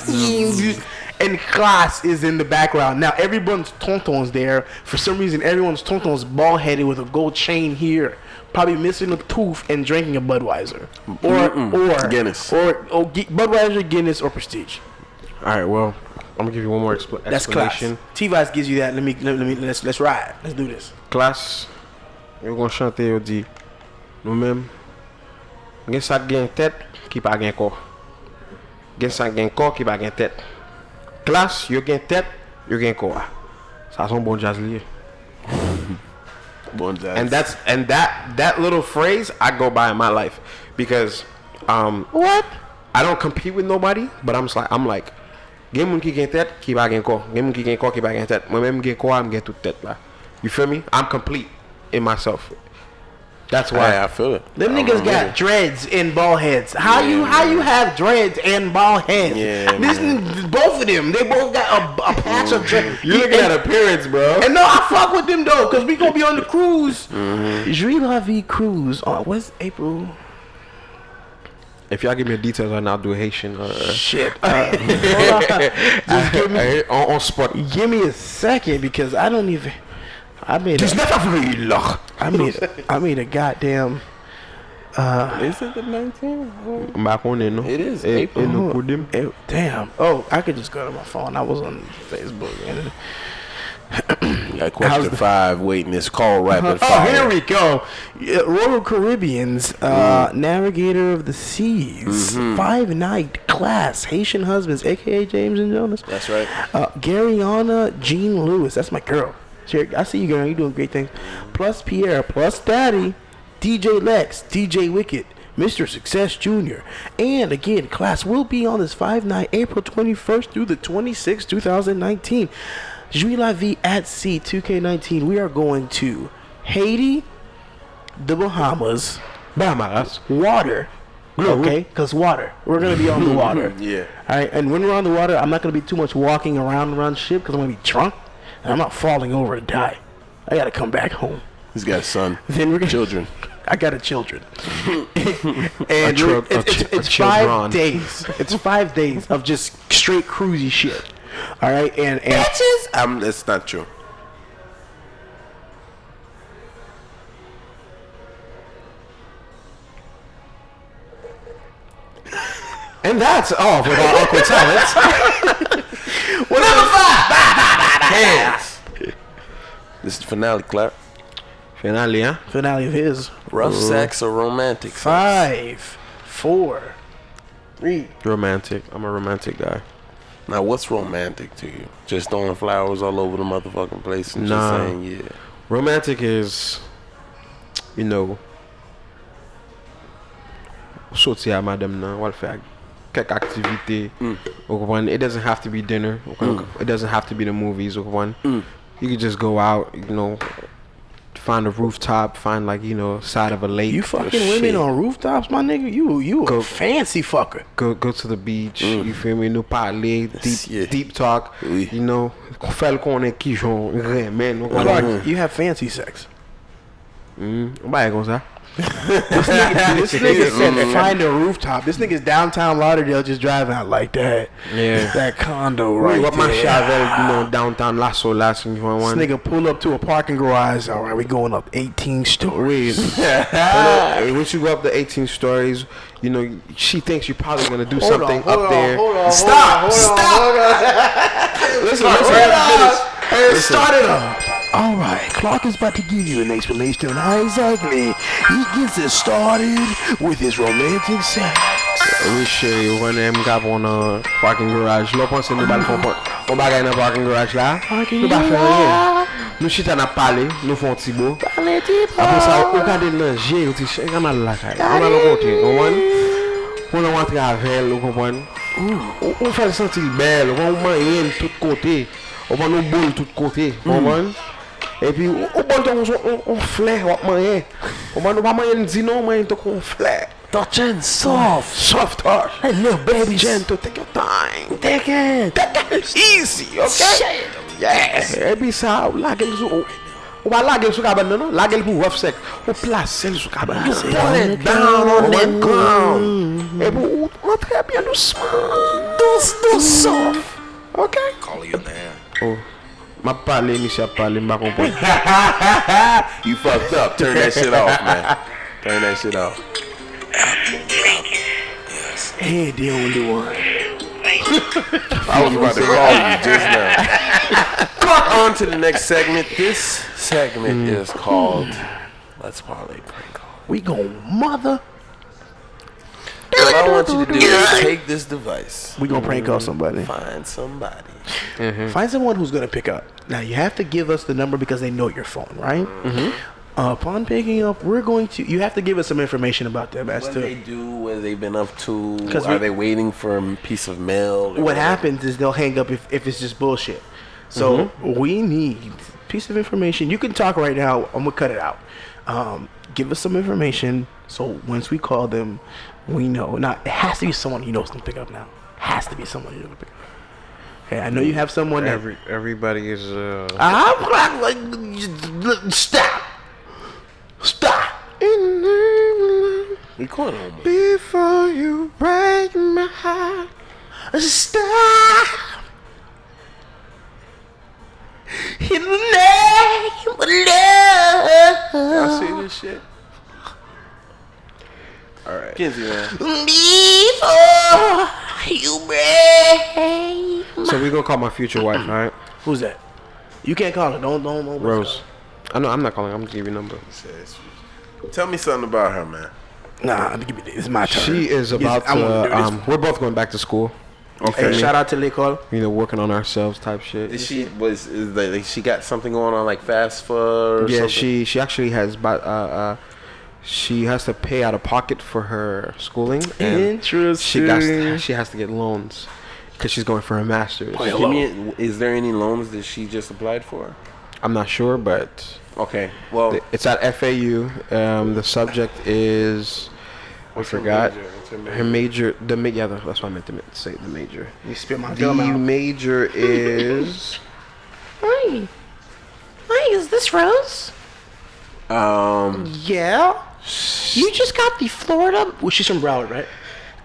S2: And Class is in the background. Now, everyone's tonton's there. For some reason, everyone's tonton's bald-headed with a gold chain here, probably missing a tooth and drinking a Budweiser. Or
S4: Guinness.
S2: Or Budweiser, Guinness, or Prestige.
S3: All right, well, I'm gonna give you one more
S2: That's Class.
S3: explanation.
S2: T-Vice gives you that. Let's ride. Let's do this.
S3: Classe, yo gon chante yo di nou men gen sa gen tête ki pa gen corps. Gen sa gen corps ki pa gen tête. Classe, yo gen tête, yo gen corps. Ça son bon jazz lié.
S4: Bon jazz.
S3: And that little phrase I go by in my life because
S2: What?
S3: I don't compete with nobody, but I'm like gen moun ki gen tête ki pa gen corps. Gen moun ki gen corps ki pa gen tête. Moi même gen corps, am gen toute tête là. You feel me? I'm complete in myself. That's why
S4: I feel it.
S2: Them niggas got dreads and bald heads. How you have dreads and bald heads?
S4: Yeah,
S2: Both of them. They both got a patch of dreads.
S3: you looking at appearance, bro.
S2: And no, I fuck with them though, cause we gonna be on the cruise. Julie La Vie cruise. What's April?
S3: If y'all give me the details, I'll do a Haitian.
S2: Shit. Just give me
S3: on spot.
S2: Give me a second because I don't even. I made a goddamn.
S4: Is it the 19th?
S3: Back on it, no.
S4: It is
S3: Eh,
S4: April.
S3: eh, no kudim.
S2: Damn. Oh, I could just go to my phone. I was on Facebook. And
S4: Got question 5 waiting. This call rapid
S2: oh,
S4: fire.
S2: here we go. Royal Caribbean's Navigator of the Seas, 5-night class, Haitian husbands, aka James and Jonas.
S4: That's right.
S2: Garyana Jean Lewis, that's my girl. I see you, girl. You doing great things. Plus Pierre, plus Daddy, DJ Lex, DJ Wicked, Mr. Success Jr. And again, class will be on this 5-night, April 21st through the 26th, 2019. Julie La Vie at Sea 2K19. We are going to Haiti, the Bahamas, water. Okay, because water. We're going to be on the water.
S4: Yeah.
S2: All right, and when we're on the water, I'm not going to be too much walking around ship because I'm going to be drunk. And I'm not falling over to die. I got to come back home.
S4: He's got a son.
S2: Then we're gonna,
S4: Children.
S2: I got a children. And it's 5 days. It's 5 days of just straight cruisy shit. All right, and
S4: Bitches. That's not true.
S3: And that's all for our awkward talents.
S2: number 5.
S4: Hands. This is the finale, Clap.
S3: Finale, huh?
S2: Finale of his.
S4: Rough sex or romantic sex?
S2: 5, 4, 3.
S3: Romantic. I'm a romantic guy.
S4: Now, what's romantic to you? Just throwing flowers all over the motherfucking place and
S3: Nah.
S4: just saying, yeah.
S3: Romantic is, you know, sorti à madame nan, wal fè quelques activités. It doesn't have to be dinner. It doesn't have to be the movies. You could just go out, you know, find a rooftop, find like side of a lake.
S2: You fucking women on rooftops, my nigga. You a fancy fucker.
S3: Go to the beach. You feel me? No parler, deep talk.
S4: Oui.
S3: Faire qu'on qui j'en man.
S2: You have fancy sex.
S3: Bah comme ça.
S2: This nigga said find a rooftop. This nigga's downtown Lauderdale just driving out like that.
S3: Yeah.
S2: That condo right
S3: What my
S2: there.
S3: Chavel, downtown last
S2: This nigga pull up to a parking garage. All right, we going up 18 stories.
S3: Once you go up the 18 stories, she thinks you're probably gonna do something up there.
S2: Stop!
S3: Listen.
S2: Start it up. All right, Clark is about to give you an explanation on how exactly he gets it started with his romantic sex.
S3: We share one of them gap on a parking garage. L'on pense nous balle on bagaille dans parking garage là. Nous pas faire rien. Nous chita n'a parler, nous font petit beau. Après ça, on regarde dans G, on dit on a la caille. On a le côté, on rentre avec, vous comprenez? On fait le sentir belle, on mange de tous côtés. On va nous boule de tous côtés, vous comprenez? Et puis, on flaire, on mange. On va nous pas manger dit non, on flaire.
S2: Touch and soft touch. Hey, little baby,
S3: Gentle, take your time.
S2: take it.
S3: Easy, okay? Yes. Et puis ça, la gueule on va la gueule sur cabane non, la gueule pour rough sex. On place elle sur cabane. You pull it down on that ground. Et puis on très bien doucement. Soft. Okay?
S1: Call you man.
S3: Oh. Ma parler, Michel parler, m'a comprendre.
S4: You fucked up. Turn that shit off, man. Turn that shit off.
S2: Hey, the only one.
S4: I was about to call you just now. On to the next segment. This segment is called Let's Parlay Prank Call.
S2: We gon' mother.
S4: What I want you to do is take this device.
S2: We gonna prank call somebody.
S4: Find somebody.
S2: Find someone who's gonna pick up. Now you have to give us the number because they know your phone, right? Upon picking up, you have to give us some information about them as
S4: What
S2: to
S4: they do, what they've been up to.
S2: 'Cause
S4: Are they waiting for a piece of mail?
S2: what happens is they'll hang up if it's just bullshit. So we need a piece of information. You can talk right now. I'm gonna cut it out. Give us some information so once we call them, we know. Now it has to be someone you know is gonna pick up now. Has to be someone you're gonna pick up. Okay, I know you have someone that.
S3: Everybody is
S2: Stop.
S4: We calling home.
S3: before you break my heart.
S2: Stop. In the name of love.
S4: Y'all see this shit? Alright. Kenzie, man.
S2: Before you break.
S3: So we gonna call my future wife, right?
S2: Who's that? You can't call her. Don't.
S3: Rose. I know I'm not calling. I'm gonna give you a number.
S4: Tell me something about her, man.
S2: Nah, give me this. It's my turn.
S3: She is about
S2: I wanna do
S3: to.
S2: this.
S3: We're both going back to school.
S2: Hey, shout out to l'école.
S3: Working on ourselves type shit.
S4: Is she got something going on like fast food or
S3: Yeah,
S4: something?
S3: she actually has. She has to pay out of pocket for her schooling. And
S2: Interesting.
S3: she has to get loans because she's going for her master's.
S4: Is there any loans that she just applied for?
S3: I'm not sure, but
S4: Okay. Well,
S3: it's at FAU. The subject is. I forgot. Her major. That's what I meant to say. The major.
S2: You spit my
S3: The
S2: gum out.
S3: major is.
S2: Hi, is this Rose? Yeah. You just got the Florida. Well, she's from Broward, right?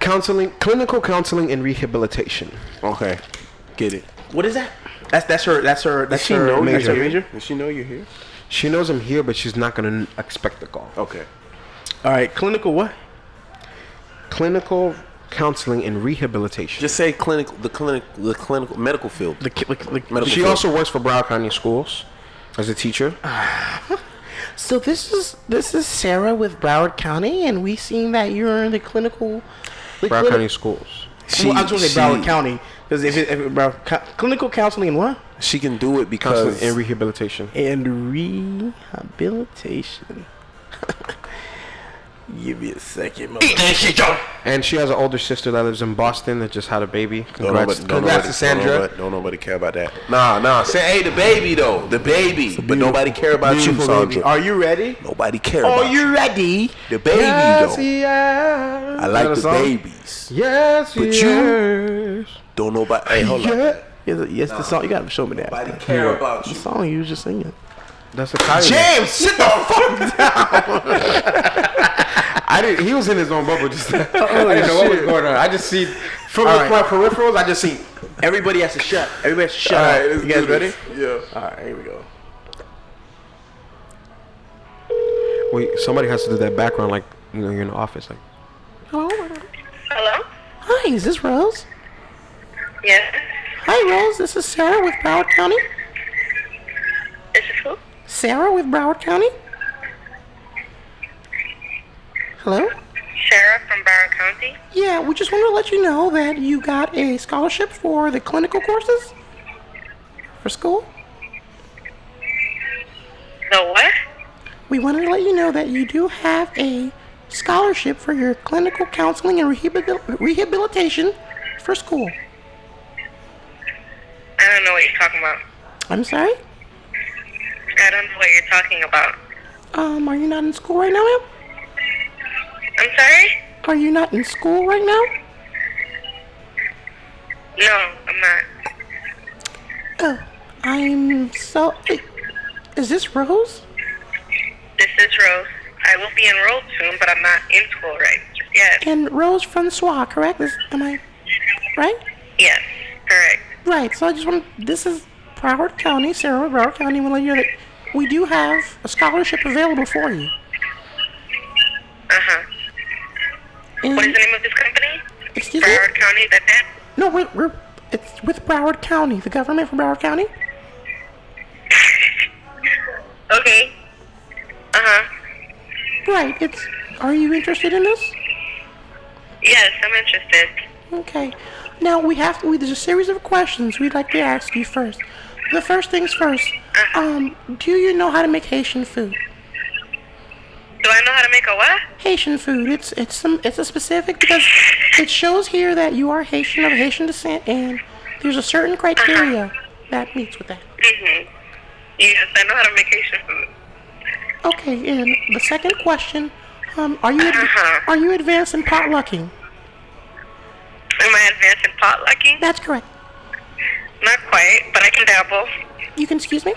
S3: Clinical counseling and rehabilitation.
S4: okay. Get it.
S2: What is that? That's her major.
S4: Does she know you're here?
S3: She knows I'm here, but she's not gonna expect the call.
S4: Okay.
S2: All right, clinical what?
S3: Clinical counseling and rehabilitation.
S4: Just say the clinical medical field. Medical
S3: She
S4: field.
S3: also works for Broward County Schools as a teacher.
S2: So this is Sarah with Broward County, and we seen that you're in the clinical.
S3: Broward County Schools.
S2: Well, I was gonna say Broward County because if clinical counseling and what?
S4: She can do it because
S3: Counseling and rehabilitation.
S2: And rehabilitation. Give me a second,
S4: Eat that shit, Joe.
S3: And she has an older sister that lives in Boston that just had a baby. Congrats to Sandra.
S4: Don't nobody care about that. Nah. Say, hey, the baby though, the baby. But nobody care about you, Sandra.
S2: Are you ready?
S4: Nobody care about you.
S2: Are you ready?
S4: The baby
S3: Yes,
S4: though.
S3: yes.
S4: I like the
S3: song?
S4: babies.
S3: Yes,
S4: But
S3: yes.
S4: Don't nobody. Hey, hold on.
S2: Yes, the song. You gotta show me that.
S4: Nobody care about
S2: The
S4: you.
S2: song you was just singing.
S3: That's a Kylie.
S4: James, sit the fuck down.
S3: He was in his own bubble just then. I didn't know what was going on. I just see from my peripherals. I just see.
S2: Everybody has to shut. Everybody has to shut.
S4: All right,
S2: up.
S4: let's
S2: You guys
S4: do
S2: ready?
S4: this. Yeah.
S2: All right, here we go.
S3: Wait, somebody has to do that background, like you're in the office, like.
S2: Hello.
S5: Hello?
S2: Hi, is this Rose?
S5: Yes.
S2: Hi, Rose. This is Sarah with Broward County.
S5: This is who?
S2: Sarah with Broward County. Hello.
S5: Sarah from Broward County.
S2: Yeah, we just wanted to let you know that you got a scholarship for the clinical courses for school.
S5: The what?
S2: We wanted to let you know that you do have a scholarship for your clinical counseling and rehabilitation for school.
S5: I don't know what you're talking about.
S2: I'm sorry?
S5: I don't know what you're talking about.
S2: Are you not in school right now, ma'am?
S5: I'm sorry?
S2: Are you not in school right now?
S5: No, I'm not.
S2: Oh, I'm so... Is this Rose?
S5: This is Rose. I will be enrolled soon, but I'm not in school right just yet.
S2: And Rose Francois, correct? Am I right?
S5: Yes, correct.
S2: Right, so I just want... This is Broward County, Sarah with Broward County. I want to let you know that we do have a scholarship available for you.
S5: Uh-huh.
S2: And,
S5: What is the name of this company?
S2: excuse me?
S5: Broward County, that's it?
S2: No, it's with Broward County, the government from Broward County.
S5: Okay. Uh-huh.
S2: Right, are you interested in this?
S5: Yes, I'm interested.
S2: Okay. Now there's a series of questions we'd like to ask you first. The first things first, do you know how to make Haitian food?
S5: Do I know how to make a what?
S2: Haitian food. It's a specific, because it shows here that you are Haitian, of Haitian descent, and there's a certain criteria that meets with that.
S5: Mm-hmm. Yes, I know how to make Haitian food.
S2: Okay, and the second question, are you advanced in potlucking?
S5: Am I advanced in potlucking?
S2: That's correct.
S5: Not quite, but I can dabble.
S2: You can excuse me?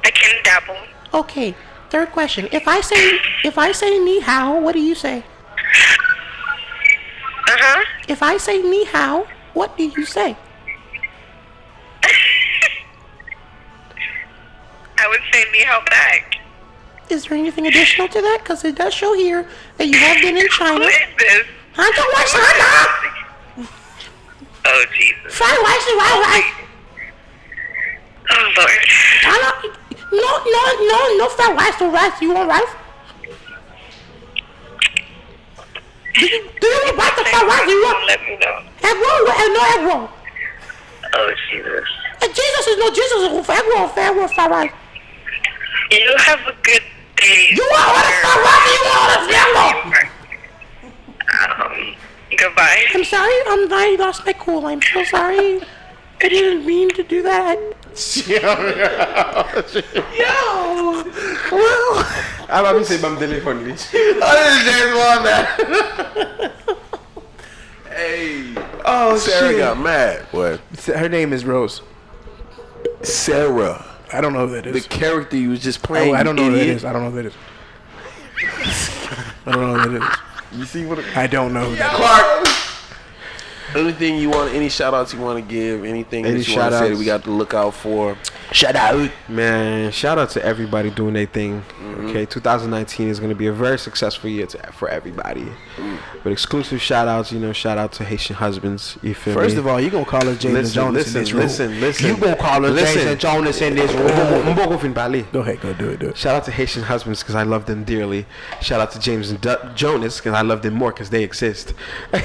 S5: I can dabble.
S2: Okay. Third question. If I say ni hao, what do you say?
S5: Uh-huh.
S2: If I say ni hao, what do you say?
S5: I would say ni hao back.
S2: Is there anything additional to that? Because it does show here that you have been in China.
S5: Who is this? Oh, Jesus.
S2: Fried rice is fried rice.
S5: Oh, Lord.
S2: No fried rice, no rice. You want rice? Do you want the fried rice? You want
S5: Let me know.
S2: egg roll? No egg roll.
S5: Oh, Jesus.
S2: Jesus is egg roll, fried rice.
S5: You have a good day.
S2: You want all the fried rice? You want all the egg roll?
S5: Goodbye.
S2: I'm sorry. I lost my cool. I'm so sorry. I didn't mean to do that. Yo. Well.
S3: I'm about to say I'm telephone.
S4: Hey.
S2: Oh,
S4: Sarah
S2: shit.
S4: got mad. What?
S2: Her name is Rose.
S4: Sarah.
S2: I don't know who that
S4: The
S2: is.
S4: character you was just playing.
S2: I don't know who that
S4: idiot.
S2: is. I don't know who that is. I don't know who that is.
S4: You see what?
S2: I don't know who that is.
S4: Clark. Anything you want? Any shout outs you want to give? Anything
S3: Any
S4: that you want to say that
S3: shout-outs?
S4: we got to look out for?
S2: Shout out.
S3: Man, shout out to everybody doing their thing. Okay, 2019 is going to be a very successful year for everybody. But exclusive shout outs, shout out to Haitian husbands. You feel
S2: First
S3: me?
S2: of all, you gonna call us James and Jonas in this room.
S3: Listen.
S2: You gonna call us James and Jonas in this room.
S3: Go
S2: Go ahead, go do it.
S3: Shout out to Haitian husbands because I love them dearly. Shout out to James and Jonas because I love them more because they exist.
S4: You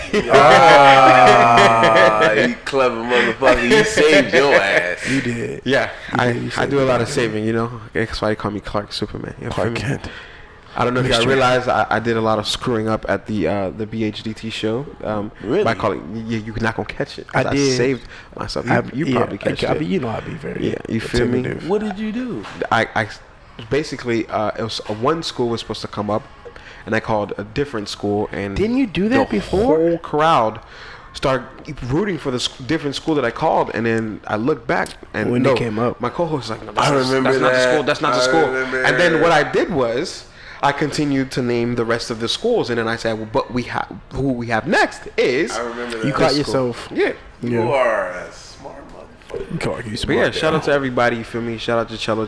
S4: clever motherfucker. You saved your ass.
S2: You did.
S3: Yeah,
S2: You
S3: I do a lot of saving, That's why they call me Clark Superman. You know what I mean? I don't know if y'all
S2: Mystery.
S3: realize I did a lot of screwing up at the BHDT show.
S4: Really?
S3: By calling, you're not gonna catch it. 'cause
S2: I did.
S3: saved myself. You probably catch it.
S2: You know, I'd be very.
S3: Yeah, you feel me?
S2: attentive.
S4: What did you do?
S3: I basically it was one school was supposed to come up, and I called a different school, and
S2: Didn't you do that
S3: the
S2: before?
S3: whole crowd started rooting for the different school that I called, and then I looked back and
S2: When they came up.
S3: my co-host was like, no,
S4: I remember
S3: that's not the
S4: that.
S3: school. That's not the
S4: I
S3: school.
S4: remember.
S3: And then what I did was I continued to name the rest of the schools, and then I said, well, but who we have next is
S4: I remember that.
S2: You caught
S3: this school.
S2: yourself.
S3: Yeah.
S4: You are a smart motherfucker.
S2: You caught you
S3: But yeah, shout out to everybody, you feel me? Shout out to Cello.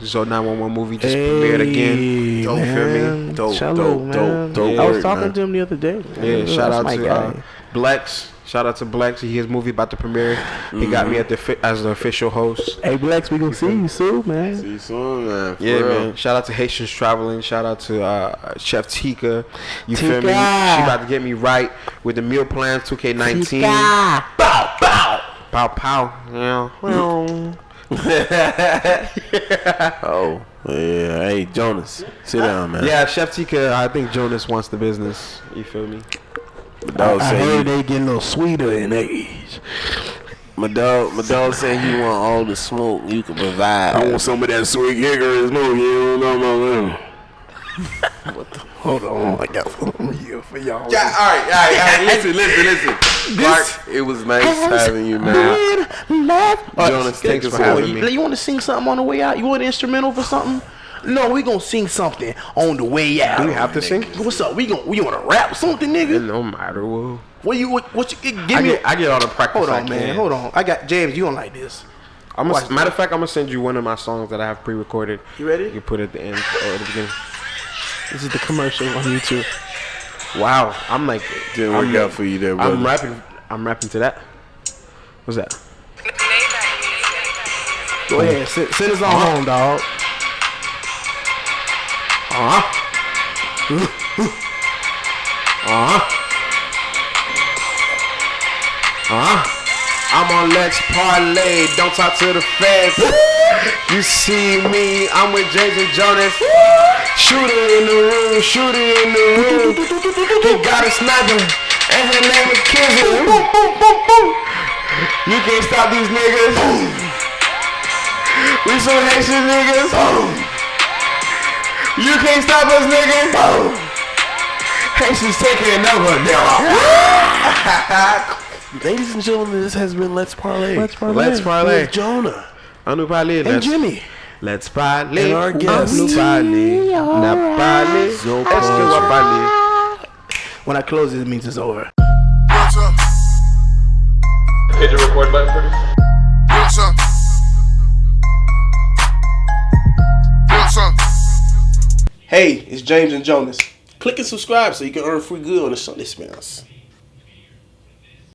S3: Zo 911 movie just premiered again.
S2: Dope,
S3: You feel me?
S2: man.
S4: Dope,
S2: Cello,
S4: dope,
S2: man.
S4: dope
S2: I was
S4: work,
S2: talking
S4: man.
S2: to him the other day.
S3: Yeah, shout
S2: That's
S3: out
S2: my
S3: to
S2: guy.
S3: Blex. Shout out to Blex. His movie about to premiere. He got me at as the official host.
S2: Hey, Blex, we gonna see you soon, man.
S4: See you soon, man. For
S3: Yeah,
S4: real.
S3: man. Shout out to Haitians Traveling. Shout out to Chef Tika. You feel me? She
S2: Tika.
S3: about to get me right with the meal plan 2K19.
S2: Tika.
S3: Pow, pow. Pow, pow. Yeah. Well.
S4: Oh, yeah. Hey, Jonas, sit down, man.
S3: Yeah, Chef Tika, I think Jonas wants the business. You feel me?
S4: Dog
S2: I
S4: say
S2: heard
S4: he,
S2: they get a little sweeter in age.
S4: my dog said he want all the smoke you can provide.
S6: I want some of that sweet Hickory smoke. You don't know about
S2: Hold on, I got some real for y'all.
S4: Yeah, all right. Listen. Clark, it was nice having you, man. Jonas, thanks for having me.
S2: You want to sing something on the way out? You want an instrumental for something? No, we gonna sing something on the way out.
S3: Do we have to sing?
S2: What's up? We wanna rap something,
S3: It
S2: nigga?
S3: no matter what.
S2: What you give me?
S3: I get all the practice.
S2: Hold
S3: I
S2: on,
S3: can.
S2: man. Hold on. I got James. You don't like this?
S3: Matter of fact, I'm gonna send you one of my songs that I have pre-recorded.
S2: You ready?
S3: You can put it at the end or at the beginning.
S2: This is the commercial on YouTube.
S3: Wow, I'm like,
S4: Didn't work out for you there, brother.
S3: I'm rapping to that. What's that?
S2: Go ahead. Send us on home, dog.
S3: I'm on Let's Parlay, don't talk to the feds. You see me, I'm with James and Jonas. Shooter in the room. He got a sniper, and her name is Kizzy. You can't stop these niggas. We some Haitian niggas. You can't stop us, nigga. Haitians taking over now.
S4: Ladies and gentlemen, this has been Let's Parlay.
S3: Let's Parlay.
S4: With Jonah.
S3: On nous parler.
S2: And Jimmy.
S3: Let's parler.
S4: And our guest.
S3: Nous parler. N'a parler. Est-ce que va parler?
S2: When I close it means it's over.
S1: Hit the record button for me.
S6: Hey, it's James and Jonas. Click and subscribe so you can earn free good on the Sunday Spins.